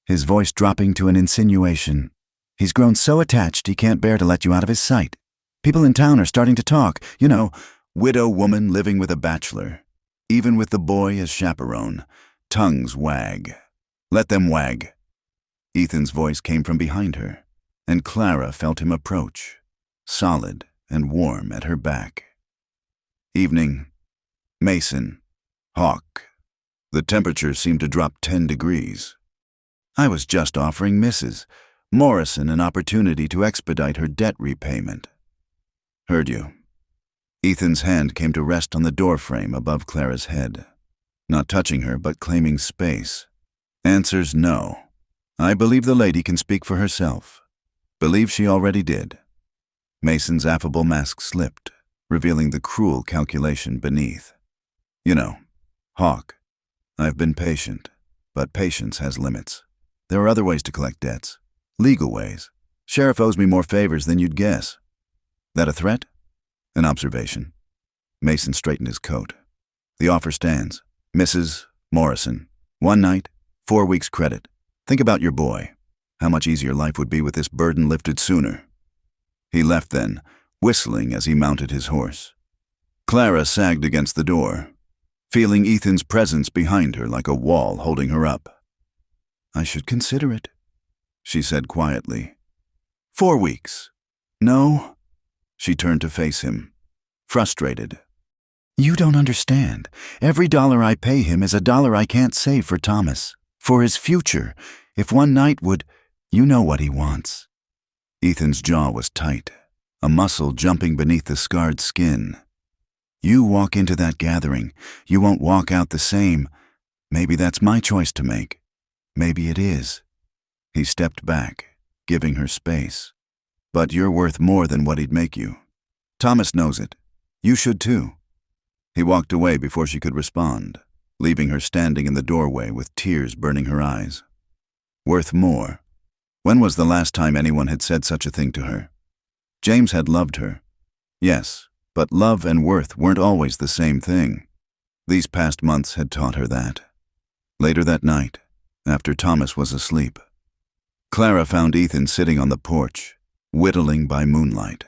A: his voice dropping to an insinuation. "He's grown so attached he can't bear to let you out of his sight. People in town are starting to talk, you know, widow woman living with a bachelor. Even with the boy as chaperone, tongues wag. Let them wag." Ethan's voice came from behind her, and Clara felt him approach, solid and warm at her back. "Evening. Mason. Hawk." The temperature seemed to drop 10 degrees. "I was just offering Mrs. Morrison an opportunity to expedite her debt repayment." "Heard you." Ethan's hand came to rest on the doorframe above Clara's head, not touching her but claiming space. "Answer's no. I believe the lady can speak for herself. Believe she already did." Mason's affable mask slipped, revealing the cruel calculation beneath. "You know, Hawk, I've been patient, but patience has limits. There are other ways to collect debts. Legal ways. Sheriff owes me more favors than you'd guess." "That a threat?" "An observation." Mason straightened his coat. "The offer stands. Mrs. Morrison. One night, 4 weeks credit. Think about your boy. How much easier life would be with this burden lifted sooner." He left then, whistling as he mounted his horse. Clara sagged against the door, feeling Ethan's presence behind her like a wall holding her up. "I should consider it," she said quietly. 4 weeks. No. She turned to face him, frustrated. "You don't understand. Every $1 I pay him is a $1 I can't save for Thomas, for his future. If one night would, you know what he wants." Ethan's jaw was tight, a muscle jumping beneath the scarred skin. "You walk into that gathering, you won't walk out the same. Maybe that's my choice to make. Maybe it is." He stepped back, giving her space. "But you're worth more than what he'd make you. Thomas knows it. You should too." He walked away before she could respond, leaving her standing in the doorway with tears burning her eyes. Worth more. When was the last time anyone had said such a thing to her? James had loved her. Yes, but love and worth weren't always the same thing. These past months had taught her that. Later that night, after Thomas was asleep, Clara found Ethan sitting on the porch, whittling by moonlight.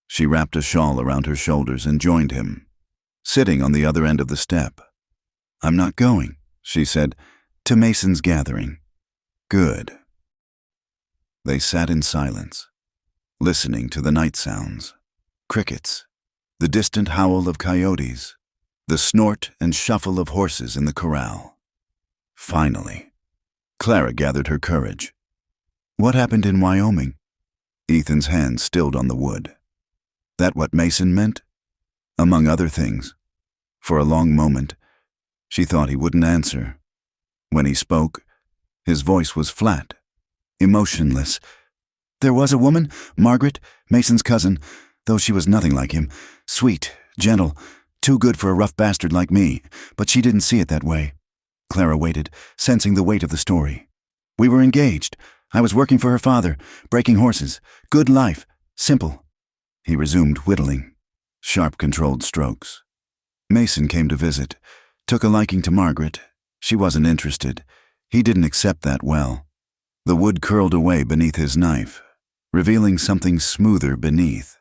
A: She wrapped a shawl around her shoulders and joined him, sitting on the other end of the step. "I'm not going," she said, "to Mason's gathering." "Good." They sat in silence, listening to the night sounds. Crickets, the distant howl of coyotes, the snort and shuffle of horses in the corral. Finally, Clara gathered her courage. "What happened in Wyoming?" Ethan's hand stilled on the wood. That what Mason meant? Among other things. For a long moment, she thought he wouldn't answer. When he spoke, his voice was flat, emotionless. "There was a woman, Margaret, Mason's cousin, though she was nothing like him. Sweet, gentle, too good for a rough bastard like me, but she didn't see it that way." Clara waited, sensing the weight of the story. "We were engaged. I was working for her father, breaking horses. Good life, simple." He resumed whittling, sharp controlled strokes. Mason came to visit, took a liking to Margaret. She wasn't interested. He didn't accept that well. The wood curled away beneath his knife, revealing something smoother beneath.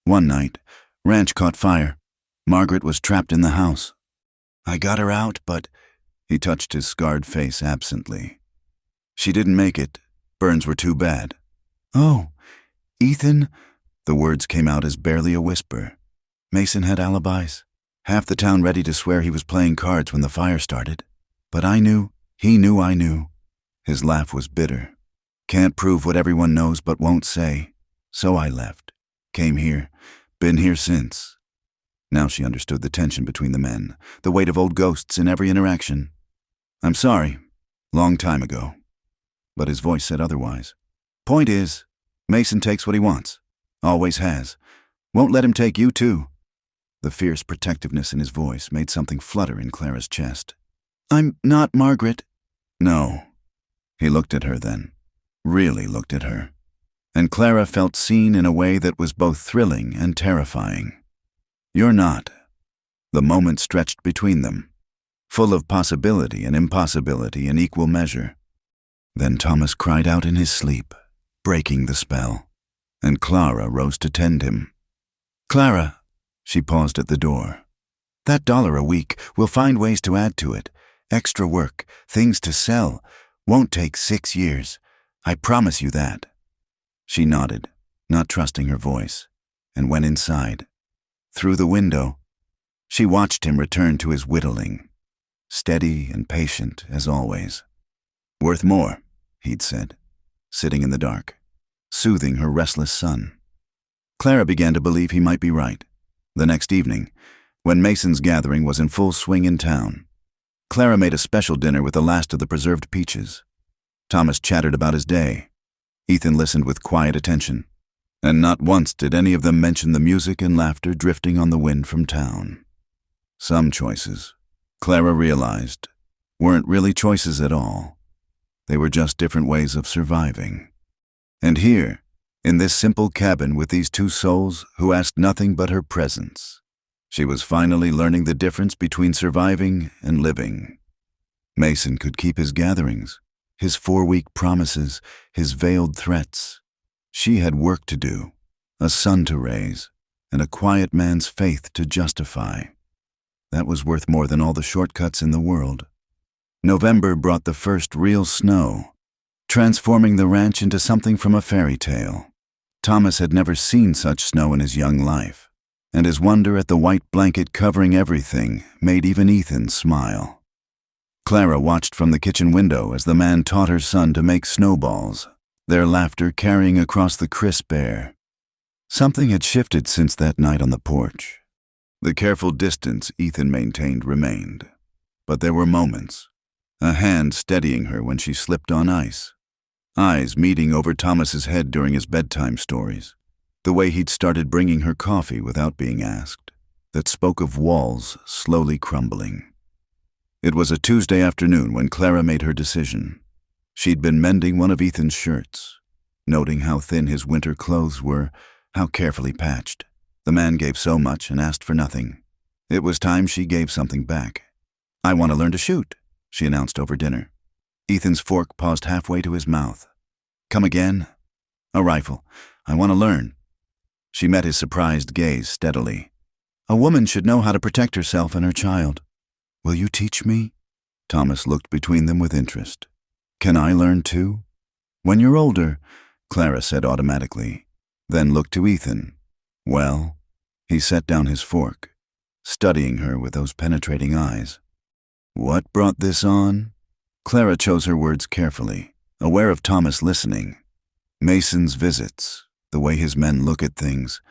A: One night, ranch caught fire. Margaret was trapped in the house. I got her out, but he touched his scarred face absently. She didn't make it. Burns were too bad. Oh, Ethan? The words came out as barely a whisper. Mason had alibis. Half the town ready to swear he was playing cards when the fire started. But I knew, he knew I knew. His laugh was bitter. Can't prove what everyone knows but won't say. So I left. Came here. Been here since. Now she understood the tension between the men, the weight of old ghosts in every interaction. I'm sorry. Long time ago. But his voice said otherwise. Point is, Mason takes what he wants. Always has. Won't let him take you too. The fierce protectiveness in his voice made something flutter in Clara's chest. I'm not Margaret. No. He looked at her then. Really looked at her. And Clara felt seen in a way that was both thrilling and terrifying. You're not. The moment stretched between them, full of possibility and impossibility in equal measure. Then Thomas cried out in his sleep, breaking the spell, and Clara rose to tend him. Clara, she paused at the door. That $1 a week, we'll find ways to add to it. Extra work, things to sell. Won't take 6 years. I promise you that. She nodded, not trusting her voice, and went inside. Through the window, she watched him return to his whittling, steady and patient as always. Worth more, he'd said, sitting in the dark, soothing her restless son. Clara began to believe he might be right. The next evening, when Mason's gathering was in full swing in town, Clara made a special dinner with the last of the preserved peaches. Thomas chattered about his day. Ethan listened with quiet attention, and not once did any of them mention the music and laughter drifting on the wind from town. Some choices, Clara realized, weren't really choices at all. They were just different ways of surviving. And here, in this simple cabin with these two souls who asked nothing but her presence, she was finally learning the difference between surviving and living. Mason could keep his gatherings, his 4-week promises, his veiled threats. She had work to do, a son to raise, and a quiet man's faith to justify. That was worth more than all the shortcuts in the world. November brought the first real snow, transforming the ranch into something from a fairy tale. Thomas had never seen such snow in his young life, and his wonder at the white blanket covering everything made even Ethan smile. Clara watched from the kitchen window as the man taught her son to make snowballs, their laughter carrying across the crisp air. Something had shifted since that night on the porch. The careful distance Ethan maintained remained, but there were moments, a hand steadying her when she slipped on ice, eyes meeting over Thomas's head during his bedtime stories, the way he'd started bringing her coffee without being asked, that spoke of walls slowly crumbling. It was a Tuesday afternoon when Clara made her decision. She'd been mending one of Ethan's shirts, noting how thin his winter clothes were, how carefully patched. The man gave so much and asked for nothing. It was time she gave something back. I want to learn to shoot, she announced over dinner. Ethan's fork paused halfway to his mouth. Come again? A rifle. I want to learn. She met his surprised gaze steadily. A woman should know how to protect herself and her child. Will you teach me? Thomas looked between them with interest. Can I learn too? When you're older, Clara said automatically, then looked to Ethan. Well? He set down his fork, studying her with those penetrating eyes. What brought this on? Clara chose her words carefully, aware of Thomas listening. Mason's visits, the way his men look at things.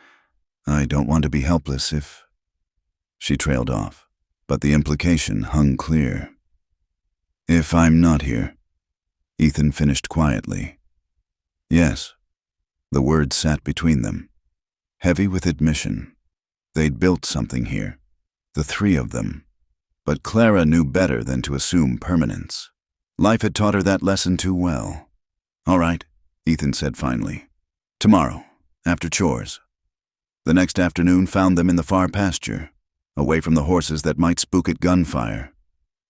A: I don't want to be helpless if... She trailed off, but the implication hung clear. If I'm not here, Ethan finished quietly. Yes. The words sat between them, heavy with admission. They'd built something here, the three of them. But Clara knew better than to assume permanence. Life had taught her that lesson too well. All right, Ethan said finally. Tomorrow, after chores. The next afternoon found them in the far pasture, away from the horses that might spook at gunfire.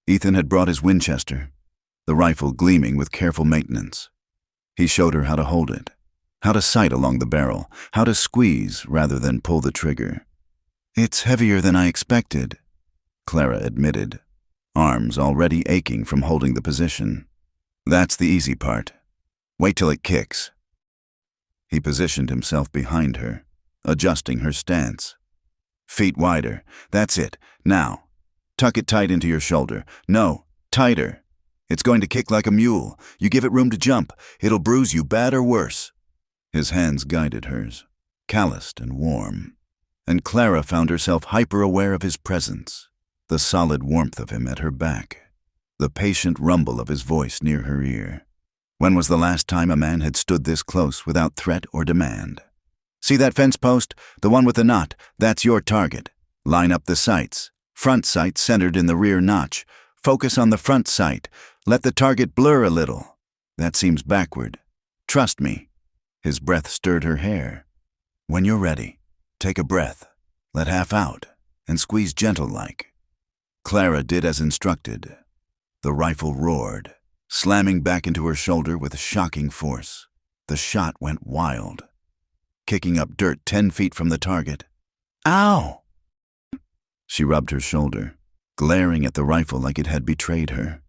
A: Ethan had brought his Winchester, the rifle gleaming with careful maintenance. He showed her how to hold it, how to sight along the barrel, how to squeeze rather than pull the trigger. "It's heavier than I expected," Clara admitted, arms already aching from holding the position. "That's the easy part. Wait till it kicks." He positioned himself behind her, adjusting her stance. "Feet wider. That's it. Now, tuck it tight into your shoulder. No, tighter. It's going to kick like a mule. You give it room to jump. It'll bruise you bad or worse." His hands guided hers, calloused and warm, and Clara found herself hyper-aware of his presence, the solid warmth of him at her back, the patient rumble of his voice near her ear. When was the last time a man had stood this close without threat or demand? "See that fence post? The one with the knot? That's your target. Line up the sights. Front sight centered in the rear notch. Focus on the front sight. Let the target blur a little. That seems backward. Trust me." His breath stirred her hair. "When you're ready, take a breath, let half out, and squeeze gentle-like." Clara did as instructed. The rifle roared, slamming back into her shoulder with shocking force. The shot went wild, kicking up dirt 10 feet from the target. "Ow!" She rubbed her shoulder, glaring at the rifle like it had betrayed her.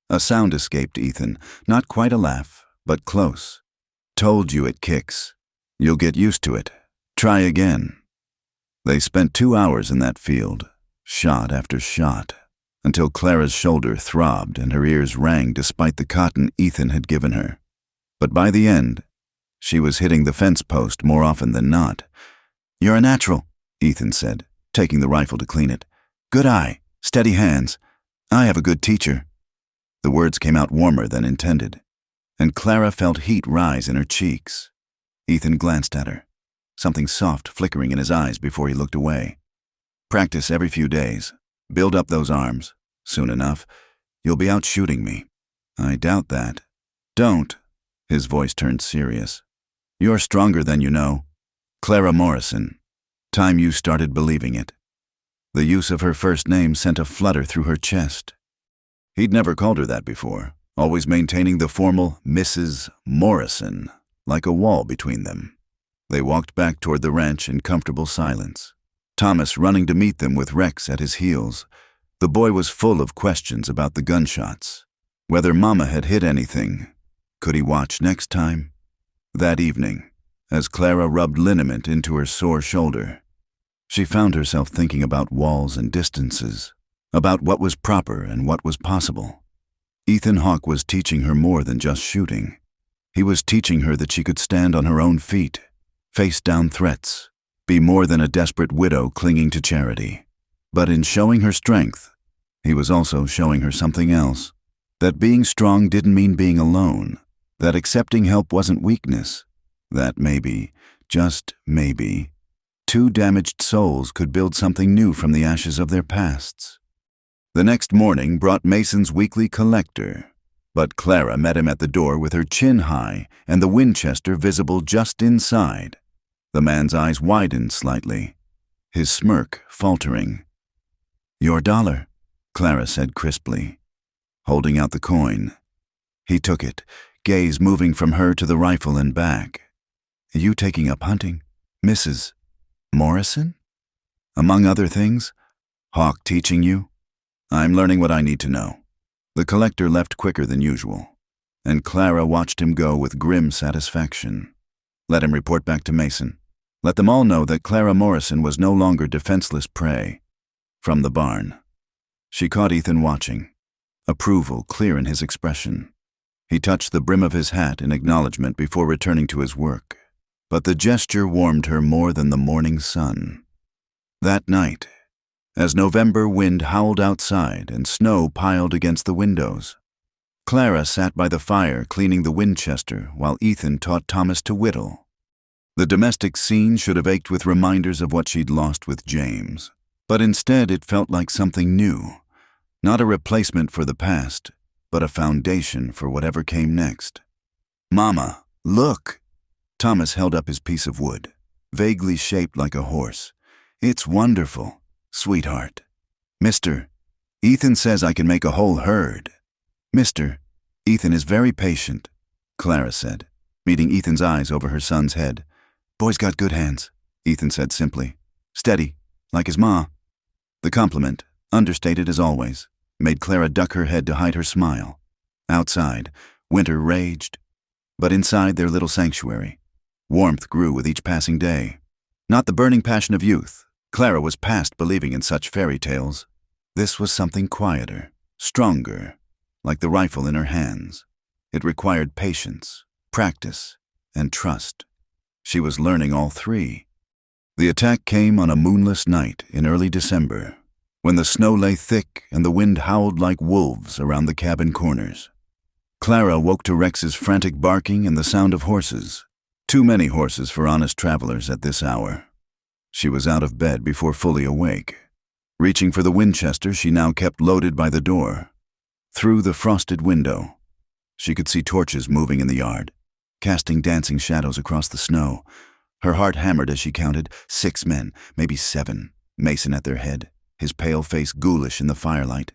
A: A sound escaped Ethan, not quite a laugh, but close. "Told you it kicks. You'll get used to it. Try again." They spent 2 hours in that field, shot after shot, until Clara's shoulder throbbed and her ears rang despite the cotton Ethan had given her. But by the end, she was hitting the fence post more often than not. "You're a natural," Ethan said, taking the rifle to clean it. "Good eye, steady hands. I have a good teacher." The words came out warmer than intended, and Clara felt heat rise in her cheeks. Ethan glanced at her, something soft flickering in his eyes before he looked away. "Practice every few days. Build up those arms. Soon enough, you'll be out shooting me." "I doubt that." "Don't." His voice turned serious. "You're stronger than you know. Clara Morrison. Time you started believing it." The use of her first name sent a flutter through her chest. He'd never called her that before, always maintaining the formal Mrs. Morrison, like a wall between them. They walked back toward the ranch in comfortable silence, Thomas running to meet them with Rex at his heels. The boy was full of questions about the gunshots, whether Mama had hit anything. Could he watch next time? That evening, as Clara rubbed liniment into her sore shoulder, she found herself thinking about walls and distances, about what was proper and what was possible. Ethan Hawke was teaching her more than just shooting. He was teaching her that she could stand on her own feet, face down threats, be more than a desperate widow clinging to charity. But in showing her strength, he was also showing her something else, that being strong didn't mean being alone, that accepting help wasn't weakness, that maybe, just maybe, 2 damaged souls could build something new from the ashes of their pasts. The next morning brought Mason's weekly collector, but Clara met him at the door with her chin high and the Winchester visible just inside. The man's eyes widened slightly, his smirk faltering. "Your dollar," Clara said crisply, holding out the coin. He took it, gaze moving from her to the rifle and back. "You taking up hunting, Mrs. Morrison? Among other things, Hawke teaching you?" "I'm learning what I need to know." The collector left quicker than usual, and Clara watched him go with grim satisfaction. Let him report back to Mason. Let them all know that Clara Morrison was no longer defenseless prey. From the barn, she caught Ethan watching, approval clear in his expression. He touched the brim of his hat in acknowledgement before returning to his work, but the gesture warmed her more than the morning sun. That night, as November wind howled outside and snow piled against the windows, Clara sat by the fire cleaning the Winchester while Ethan taught Thomas to whittle. The domestic scene should have ached with reminders of what she'd lost with James, but instead it felt like something new, not a replacement for the past, but a foundation for whatever came next. "Mama, look!" Thomas held up his piece of wood, vaguely shaped like a horse. "It's wonderful. Sweetheart. Mister, Ethan says I can make a whole herd. Mister, Ethan is very patient, Clara said, meeting Ethan's eyes over her son's head. Boy's got good hands, Ethan said simply. Steady, like his ma. The compliment, understated as always, made Clara duck her head to hide her smile. Outside, winter raged. But inside their little sanctuary, warmth grew with each passing day. Not the burning passion of youth. Clara was past believing in such fairy tales. This was something quieter, stronger, like the rifle in her hands. It required patience, practice, and trust. She was learning all three. The attack came on a moonless night in early December, when the snow lay thick and the wind howled like wolves around the cabin corners. Clara woke to Rex's frantic barking and the sound of horses. Too many horses for honest travelers at this hour. She was out of bed before fully awake. Reaching for the Winchester she now kept loaded by the door. Through the frosted window, she could see torches moving in the yard, casting dancing shadows across the snow. Her heart hammered as she counted 6 men, maybe 7, Mason at their head, his pale face ghoulish in the firelight.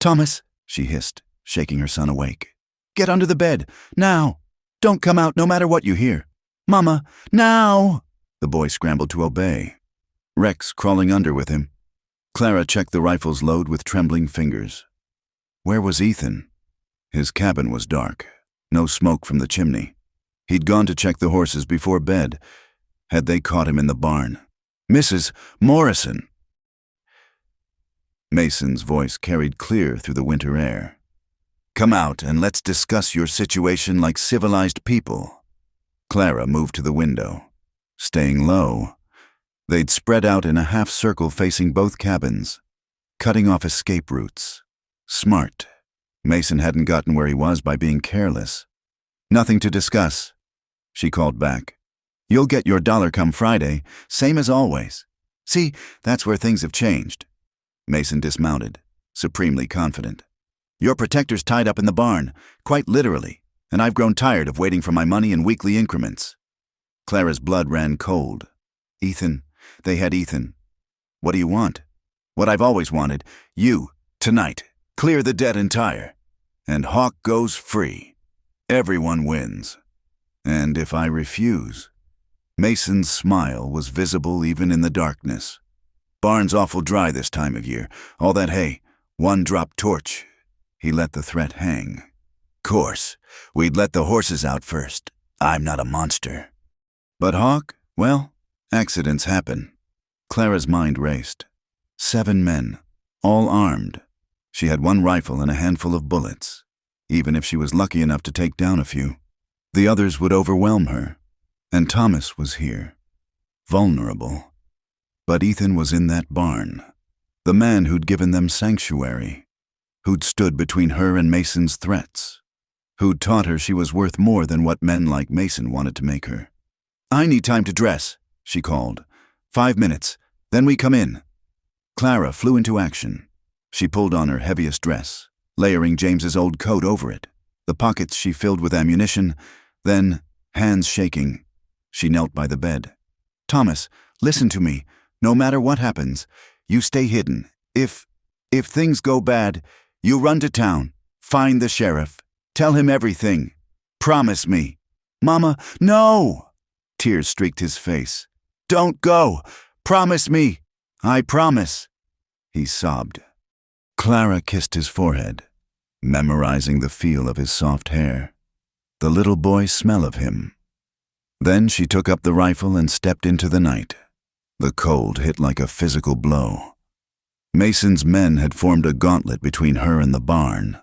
A: Thomas, she hissed, shaking her son awake. Get under the bed, now! Don't come out no matter what you hear. Mama, now! The boy scrambled to obey, Rex crawling under with him. Clara checked the rifle's load with trembling fingers. Where was Ethan? His cabin was dark, no smoke from the chimney. He'd gone to check the horses before bed. Had they caught him in the barn? Mrs. Morrison! Mason's voice carried clear through the winter air. Come out and let's discuss your situation like civilized people. Clara moved to the window. Staying low, they'd spread out in a half circle facing both cabins, cutting off escape routes. Smart. Mason hadn't gotten where he was by being careless. Nothing to discuss, she called back. You'll get your dollar come Friday, same as always. See, that's where things have changed. Mason dismounted, supremely confident. Your protector's tied up in the barn, quite literally, and I've grown tired of waiting for my money in weekly increments. Clara's blood ran cold. Ethan, they had Ethan. What do you want? What I've always wanted, you, tonight. Clear the debt entire. And Hawk goes free. Everyone wins. And if I refuse? Mason's smile was visible even in the darkness. Barn's awful dry this time of year. All that hay, one drop torch. He let the threat hang. Course, we'd let the horses out first. I'm not a monster. But Hawk, well, accidents happen. Clara's mind raced. 7 men, all armed. She had 1 rifle and a handful of bullets. Even if she was lucky enough to take down a few, the others would overwhelm her. And Thomas was here, vulnerable. But Ethan was in that barn, the man who'd given them sanctuary, who'd stood between her and Mason's threats, who'd taught her she was worth more than what men like Mason wanted to make her. I need time to dress, she called. 5 minutes, then we come in. Clara flew into action. She pulled on her heaviest dress, layering James's old coat over it. The pockets she filled with ammunition, then, hands shaking, she knelt by the bed. Thomas, listen to me. No matter what happens, you stay hidden. If things go bad, you run to town, find the sheriff, tell him everything. Promise me. Mama, no! Tears streaked his face. Don't go! Promise me! I promise! He sobbed. Clara kissed his forehead, memorizing the feel of his soft hair, the little boy's smell of him. Then she took up the rifle and stepped into the night. The cold hit like a physical blow. Mason's men had formed a gauntlet between her and the barn,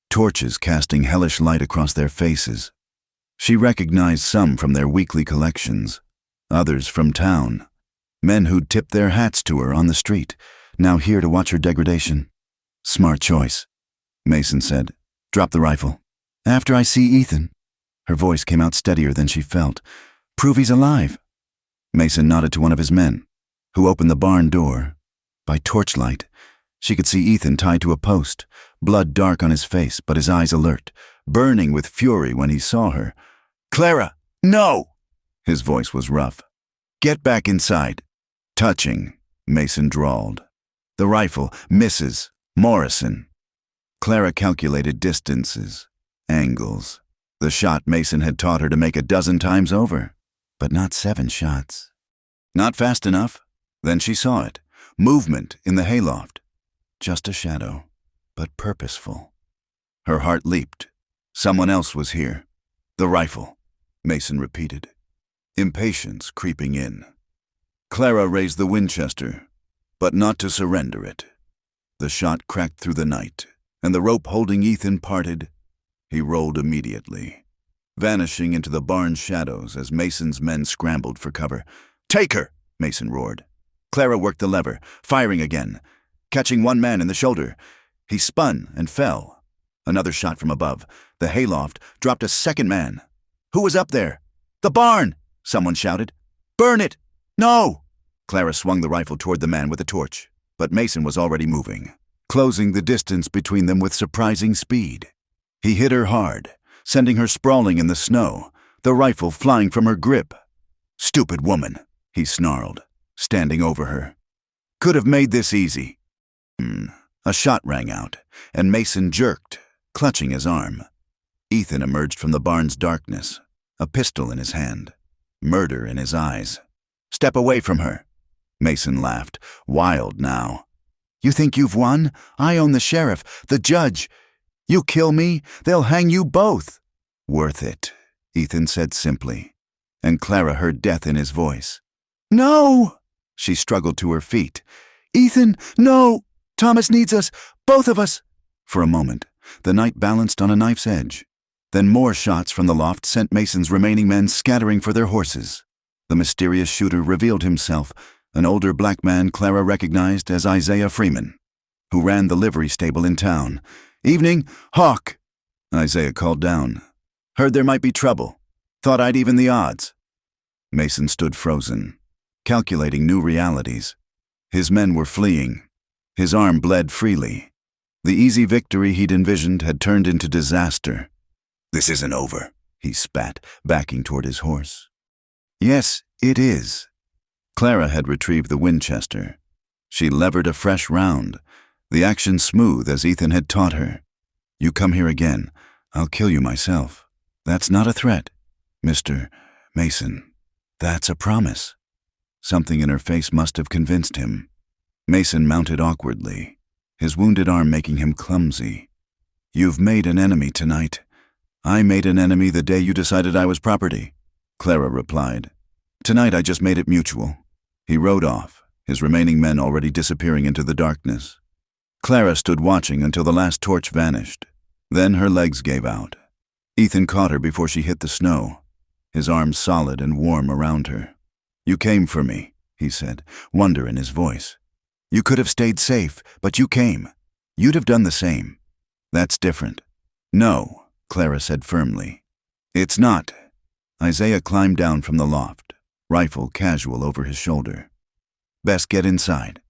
A: torches casting hellish light across their faces. She recognized some from their weekly collections, others from town, men who'd tipped their hats to her on the street, now here to watch her degradation. Smart choice, Mason said. Drop the rifle. After I see Ethan. Her voice came out steadier than she felt. Prove he's alive. Mason nodded to one of his men, who opened the barn door. By torchlight, she could see Ethan tied to a post, blood dark on his face but his eyes alert, burning with fury when he saw her. Clara, no! His voice was rough. Get back inside. Touching, Mason drawled. The rifle misses. Morrison. Clara calculated distances, angles. The shot Mason had taught her to make a dozen times over, but not 7 shots. Not fast enough. Then she saw it. Movement in the hayloft. Just a shadow, but purposeful. Her heart leaped. Someone else was here. The rifle, Mason repeated. Impatience creeping in. Clara raised the Winchester, but not to surrender it. The shot cracked through the night, and the rope holding Ethan parted. He rolled immediately, vanishing into the barn shadows as Mason's men scrambled for cover. "Take her!" Mason roared. Clara worked the lever, firing again, catching one man in the shoulder. He spun and fell. Another shot from above. The hayloft dropped a second man. Who was up there? "The barn!" someone shouted. "Burn it!" "No!" Clara swung the rifle toward the man with the torch, but Mason was already moving, closing the distance between them with surprising speed. He hit her hard, sending her sprawling in the snow, the rifle flying from her grip. "Stupid woman," he snarled, standing over her. "Could have made this easy." A shot rang out, and Mason jerked, clutching his arm. Ethan emerged from the barn's darkness, a pistol in his hand, murder in his eyes. "Step away from her." Mason laughed, wild now. "You think you've won? I own the sheriff, the judge. You kill me, they'll hang you both." "Worth it," Ethan said simply, and Clara heard death in his voice. "No!" She struggled to her feet. "Ethan, no! Thomas needs us, both of us." For a moment, the night balanced on a knife's edge. Then more shots from the loft sent Mason's remaining men scattering for their horses. The mysterious shooter revealed himself, an older black man Clara recognized as Isaiah Freeman, who ran the livery stable in town. "Evening, Hawk," Isaiah called down. "Heard there might be trouble. Thought I'd even the odds." Mason stood frozen, calculating new realities. His men were fleeing. His arm bled freely. The easy victory he'd envisioned had turned into disaster. "This isn't over," he spat, backing toward his horse. "Yes, it is." Clara had retrieved the Winchester. She levered a fresh round, the action smooth as Ethan had taught her. "You come here again, I'll kill you myself. That's not a threat, Mr. Mason. That's a promise." Something in her face must have convinced him. Mason mounted awkwardly, his wounded arm making him clumsy. "You've made an enemy tonight. I made an enemy the day you decided I was property," Clara replied. "Tonight I just made it mutual." He rode off, his remaining men already disappearing into the darkness. Clara stood watching until the last torch vanished. Then her legs gave out. Ethan caught her before she hit the snow, his arms solid and warm around her. "You came for me," he said, wonder in his voice. "You could have stayed safe, but you came. You'd have done the same. That's different." "No," Clara said firmly. "It's not." Isaiah climbed down from the loft, rifle casual over his shoulder. "Best get inside.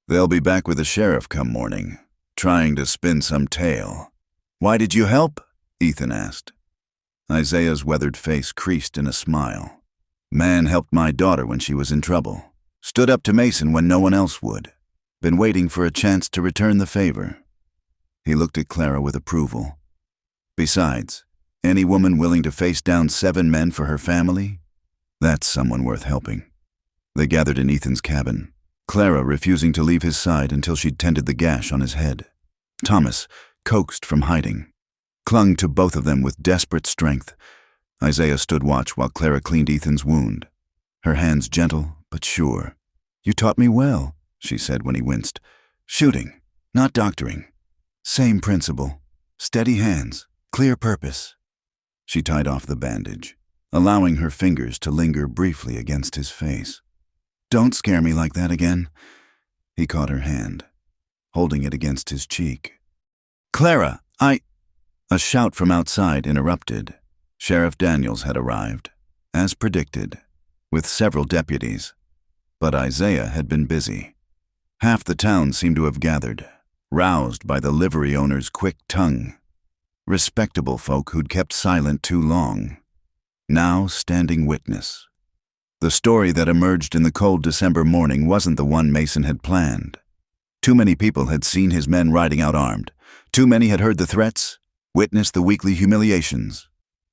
A: They'll be back with the sheriff come morning, trying to spin some tale." "Why did you help?" Ethan asked. Isaiah's weathered face creased in a smile. "Man helped my daughter when she was in trouble. Stood up to Mason when no one else would. Been waiting for a chance to return the favor." He looked at Clara with approval. "Besides, any woman willing to face down 7 men for her family? That's someone worth helping." They gathered in Ethan's cabin, Clara refusing to leave his side until she'd tended the gash on his head. Thomas, coaxed from hiding, clung to both of them with desperate strength. Isaiah stood watch while Clara cleaned Ethan's wound, her hands gentle but sure. "You taught me well," she said when he winced. "Shooting, not doctoring. Same principle. Steady hands, clear purpose." She tied off the bandage, allowing her fingers to linger briefly against his face. "Don't scare me like that again." He caught her hand, holding it against his cheek. "Clara, A shout from outside interrupted. Sheriff Daniels had arrived, as predicted, with several deputies. But Isaiah had been busy. Half the town seemed to have gathered, roused by the livery owner's quick tongue. Respectable folk who'd kept silent too long, now standing witness. The story that emerged in the cold December morning wasn't the one Mason had planned. Too many people had seen his men riding out armed. Too many had heard the threats, witnessed the weekly humiliations.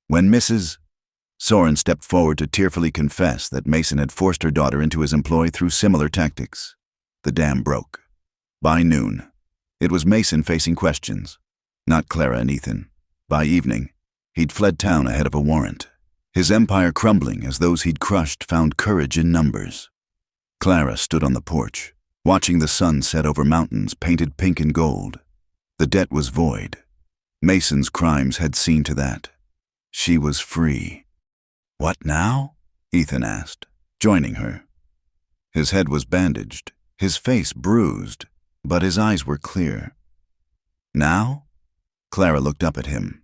A: When Mrs. Soren stepped forward to tearfully confess that Mason had forced her daughter into his employ through similar tactics, the dam broke. By noon, it was Mason facing questions, not Clara and Ethan. By evening, he'd fled town ahead of a warrant, his empire crumbling as those he'd crushed found courage in numbers. Clara stood on the porch, watching the sun set over mountains painted pink and gold. The debt was void. Mason's crimes had seen to that. She was free. "What now?" Ethan asked, joining her. His head was bandaged, his face bruised, but his eyes were clear. "Now?" Clara looked up at him,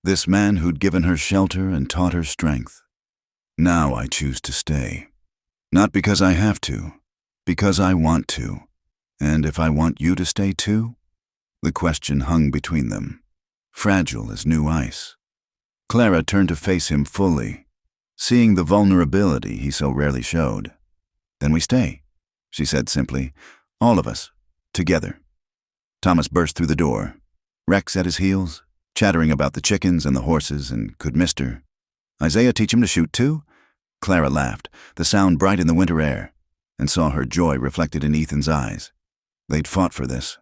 A: this man who'd given her shelter and taught her strength. "Now I choose to stay. Not because I have to, because I want to. And if I want you to stay too?" The question hung between them, fragile as new ice. Clara turned to face him fully, seeing the vulnerability he so rarely showed. "Then we stay," she said simply. "All of us, together." Thomas burst through the door, Rex at his heels, chattering about the chickens and the horses, and could Mr. Isaiah teach him to shoot too? Clara laughed, the sound bright in the winter air, and saw her joy reflected in Ethan's eyes. They'd fought for this.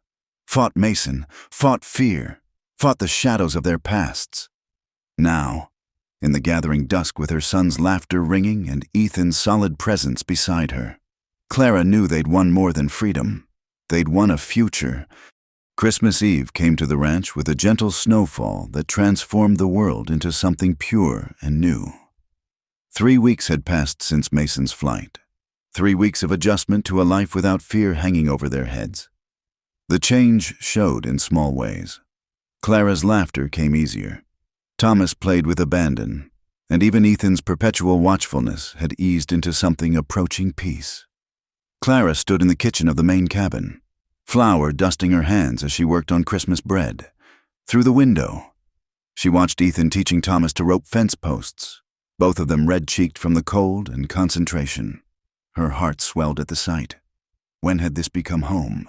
A: Fought Mason, fought fear, fought the shadows of their pasts. Now, in the gathering dusk with her son's laughter ringing and Ethan's solid presence beside her, Clara knew they'd won more than freedom. They'd won a future. Christmas Eve came to the ranch with a gentle snowfall that transformed the world into something pure and new. 3 weeks had passed since Mason's flight. 3 weeks of adjustment to a life without fear hanging over their heads. The change showed in small ways. Clara's laughter came easier. Thomas played with abandon, and even Ethan's perpetual watchfulness had eased into something approaching peace. Clara stood in the kitchen of the main cabin, flour dusting her hands as she worked on Christmas bread. Through the window, she watched Ethan teaching Thomas to rope fence posts, both of them red-cheeked from the cold and concentration. Her heart swelled at the sight. When had this become home?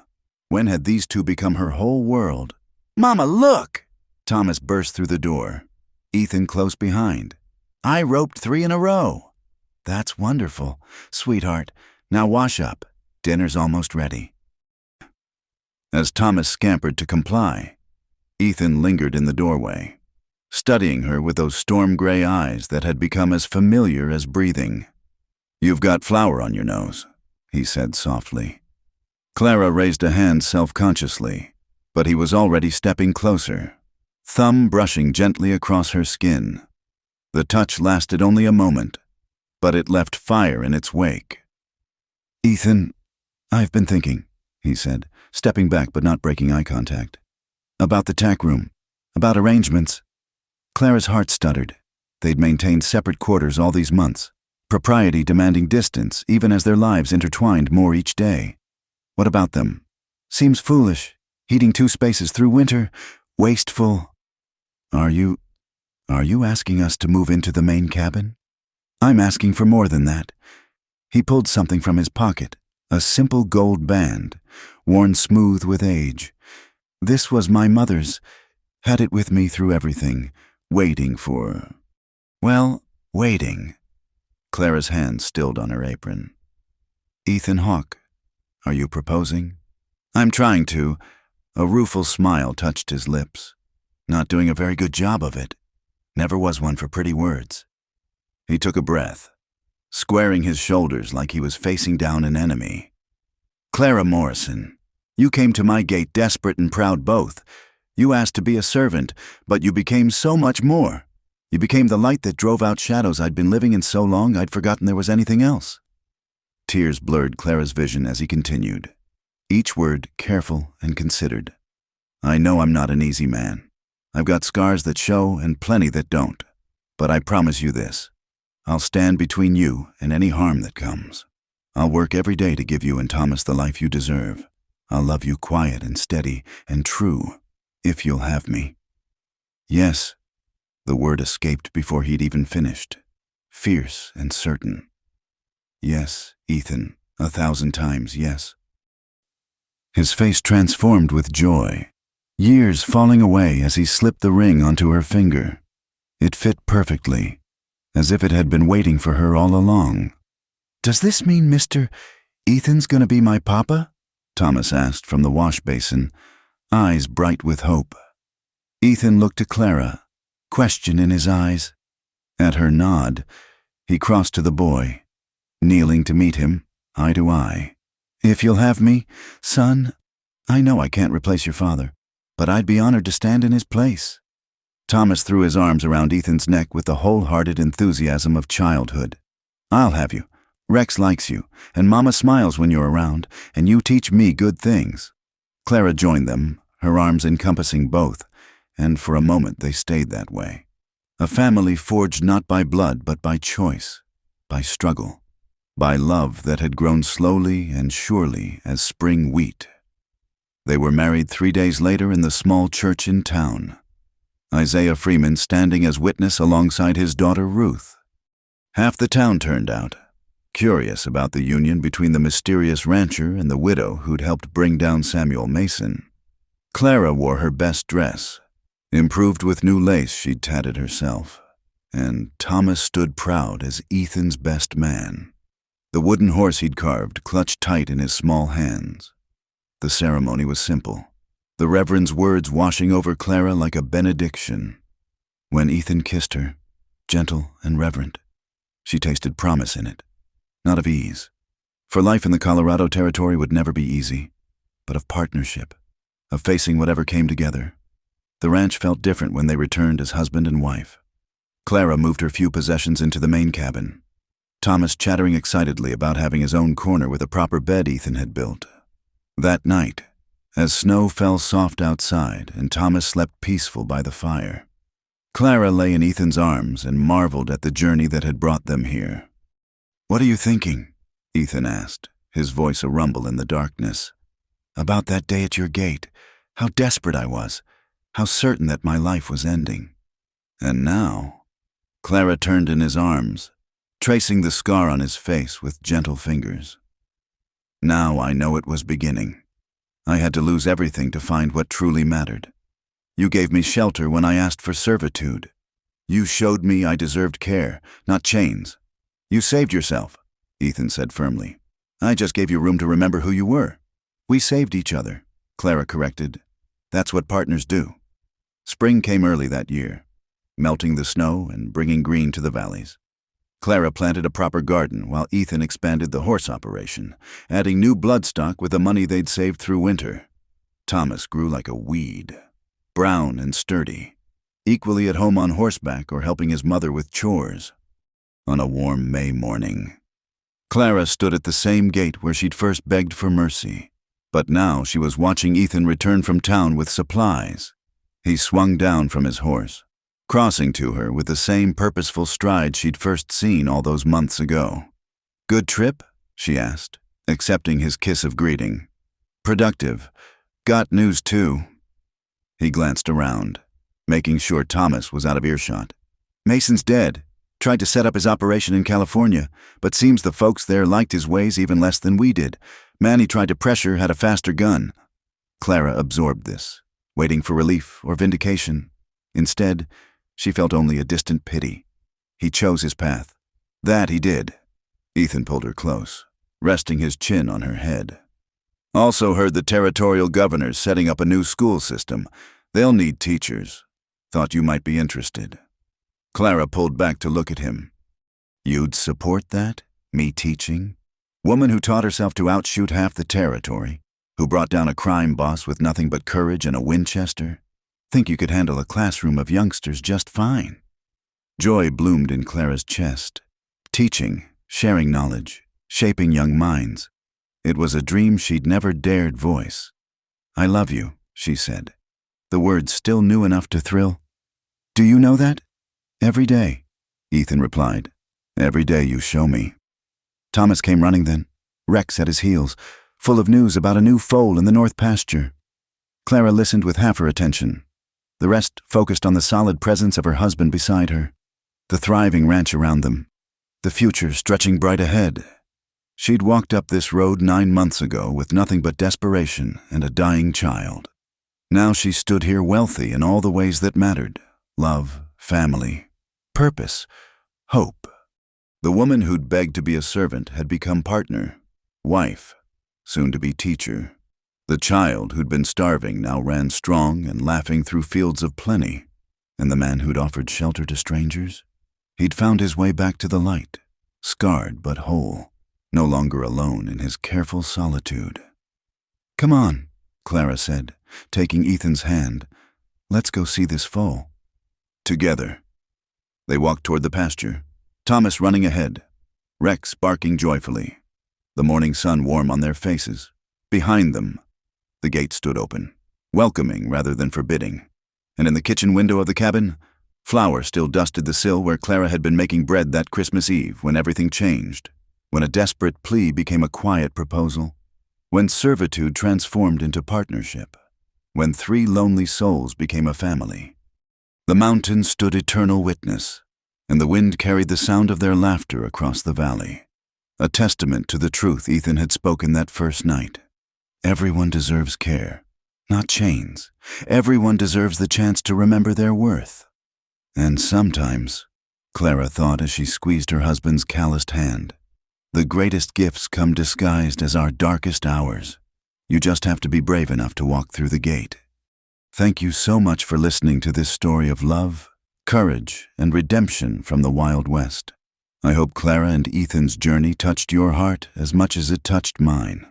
A: When had these two become her whole world? "Mama, look!" Thomas burst through the door, Ethan close behind. "I roped 3 in a row." "That's wonderful. Sweetheart, now wash up. Dinner's almost ready." As Thomas scampered to comply, Ethan lingered in the doorway, studying her with those storm-gray eyes that had become as familiar as breathing. "You've got flour on your nose," he said softly. Clara raised a hand self-consciously, but he was already stepping closer, thumb brushing gently across her skin. The touch lasted only a moment, but it left fire in its wake. "Ethan, I've been thinking," he said, stepping back but not breaking eye contact. "About the tack room, about arrangements." Clara's heart stuttered. They'd maintained separate quarters all these months, propriety demanding distance even as their lives intertwined more each day. What about them? "Seems foolish, heating 2 spaces through winter, wasteful." Are you asking us to move into the main cabin?" "I'm asking for more than that." He pulled something from his pocket, a simple gold band, worn smooth with age. "This was my mother's. Had it with me through everything, waiting for... waiting." Clara's hand stilled on her apron. "Ethan Hawke, are you proposing?" "I'm trying to." A rueful smile touched his lips. "Not doing a very good job of it. Never was one for pretty words." He took a breath, squaring his shoulders like he was facing down an enemy. "Clara Morrison, you came to my gate desperate and proud both. You asked to be a servant, but you became so much more. You became the light that drove out shadows I'd been living in so long I'd forgotten there was anything else." Tears blurred Clara's vision as he continued, each word careful and considered. "I know I'm not an easy man. I've got scars that show and plenty that don't. But I promise you this. I'll stand between you and any harm that comes. I'll work every day to give you and Thomas the life you deserve. I'll love you quiet and steady and true, if you'll have me." "Yes." The word escaped before he'd even finished, fierce and certain. "Yes, Ethan, 1,000 times yes." His face transformed with joy, years falling away as he slipped the ring onto her finger. It fit perfectly, as if it had been waiting for her all along. "Does this mean Mr. Ethan's gonna be my papa?" Thomas asked from the wash basin, eyes bright with hope. Ethan looked to Clara, question in his eyes. At her nod, he crossed to the boy, kneeling to meet him, eye to eye. "If you'll have me, son, I know I can't replace your father, but I'd be honored to stand in his place." Thomas threw his arms around Ethan's neck with the wholehearted enthusiasm of childhood. "I'll have you. Rex likes you, and Mama smiles when you're around, and you teach me good things." Clara joined them, her arms encompassing both, and for a moment they stayed that way. A family forged not by blood but by choice, by struggle, by love that had grown slowly and surely as spring wheat. They were married 3 days later in the small church in town, Isaiah Freeman standing as witness alongside his daughter Ruth. Half the town turned out, curious about the union between the mysterious rancher and the widow who'd helped bring down Samuel Mason. Clara wore her best dress, improved with new lace she'd tatted herself, and Thomas stood proud as Ethan's best man. The wooden horse he'd carved clutched tight in his small hands. The ceremony was simple, the Reverend's words washing over Clara like a benediction. When Ethan kissed her, gentle and reverent, she tasted promise in it, not of ease. For life in the Colorado Territory would never be easy, but of partnership, of facing whatever came together. The ranch felt different when they returned as husband and wife. Clara moved her few possessions into the main cabin, Thomas chattering excitedly about having his own corner with a proper bed Ethan had built. That night, as snow fell soft outside and Thomas slept peaceful by the fire, Clara lay in Ethan's arms and marveled at the journey that had brought them here. "What are you thinking?" Ethan asked, his voice a rumble in the darkness. "About that day at your gate, how desperate I was. How certain that my life was ending." And now, Clara turned in his arms, tracing the scar on his face with gentle fingers. "Now I know it was beginning. I had to lose everything to find what truly mattered. You gave me shelter when I asked for servitude. You showed me I deserved care, not chains. You saved yourself," Ethan said firmly. "I just gave you room to remember who you were." "We saved each other," Clara corrected. "That's what partners do." Spring came early that year, melting the snow and bringing green to the valleys. Clara planted a proper garden while Ethan expanded the horse operation, adding new bloodstock with the money they'd saved through winter. Thomas grew like a weed, brown and sturdy, equally at home on horseback or helping his mother with chores. On a warm May morning, Clara stood at the same gate where she'd first begged for mercy, but now she was watching Ethan return from town with supplies. He swung down from his horse, crossing to her with the same purposeful stride she'd first seen all those months ago. "Good trip?" she asked, accepting his kiss of greeting. "Productive. Got news too." He glanced around, making sure Thomas was out of earshot. "Mason's dead. Tried to set up his operation in California, but seems the folks there liked his ways even less than we did. Man he tried to pressure had a faster gun." Clara absorbed this, waiting for relief or vindication. Instead, she felt only a distant pity. He chose his path. That he did. Ethan pulled her close, resting his chin on her head. "Also heard the territorial governor's setting up a new school system. They'll need teachers. Thought you might be interested." Clara pulled back to look at him. "You'd support that? Me teaching? Woman who taught herself to outshoot half the territory, who brought down a crime boss with nothing but courage and a Winchester? Think you could handle a classroom of youngsters just fine." Joy bloomed in Clara's chest. Teaching, sharing knowledge, shaping young minds. It was a dream she'd never dared voice. "I love you," she said, the words still new enough to thrill. "Do you know that?" "Every day," Ethan replied. "Every day you show me." Thomas came running then, Rex at his heels, full of news about a new foal in the north pasture. Clara listened with half her attention. The rest focused on the solid presence of her husband beside her, the thriving ranch around them, the future stretching bright ahead. She'd walked up this road 9 months ago with nothing but desperation and a dying child. Now she stood here wealthy in all the ways that mattered: love, family, purpose, hope. The woman who'd begged to be a servant had become partner, wife, soon to be teacher. The child who'd been starving now ran strong and laughing through fields of plenty. And the man who'd offered shelter to strangers? He'd found his way back to the light, scarred but whole, no longer alone in his careful solitude. "Come on," Clara said, taking Ethan's hand. "Let's go see this foal." Together, they walked toward the pasture, Thomas running ahead, Rex barking joyfully, the morning sun warm on their faces. Behind them, the gate stood open, welcoming rather than forbidding. And in the kitchen window of the cabin, flour still dusted the sill where Clara had been making bread that Christmas Eve when everything changed, when a desperate plea became a quiet proposal, when servitude transformed into partnership, when 3 lonely souls became a family. The mountain stood eternal witness, and the wind carried the sound of their laughter across the valley, a testament to the truth Ethan had spoken that first night. Everyone deserves care, not chains. Everyone deserves the chance to remember their worth. And sometimes, Clara thought as she squeezed her husband's calloused hand, the greatest gifts come disguised as our darkest hours. You just have to be brave enough to walk through the gate. Thank you so much for listening to this story of love, courage, and redemption from the Wild West. I hope Clara and Ethan's journey touched your heart as much as it touched mine.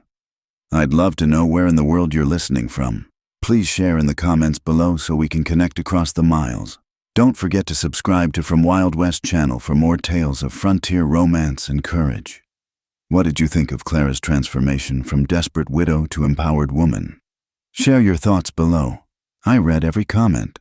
A: I'd love to know where in the world you're listening from. Please share in the comments below so we can connect across the miles. Don't forget to subscribe to From Wild West channel for more tales of frontier romance and courage. What did you think of Clara's transformation from desperate widow to empowered woman? Share your thoughts below. I read every comment.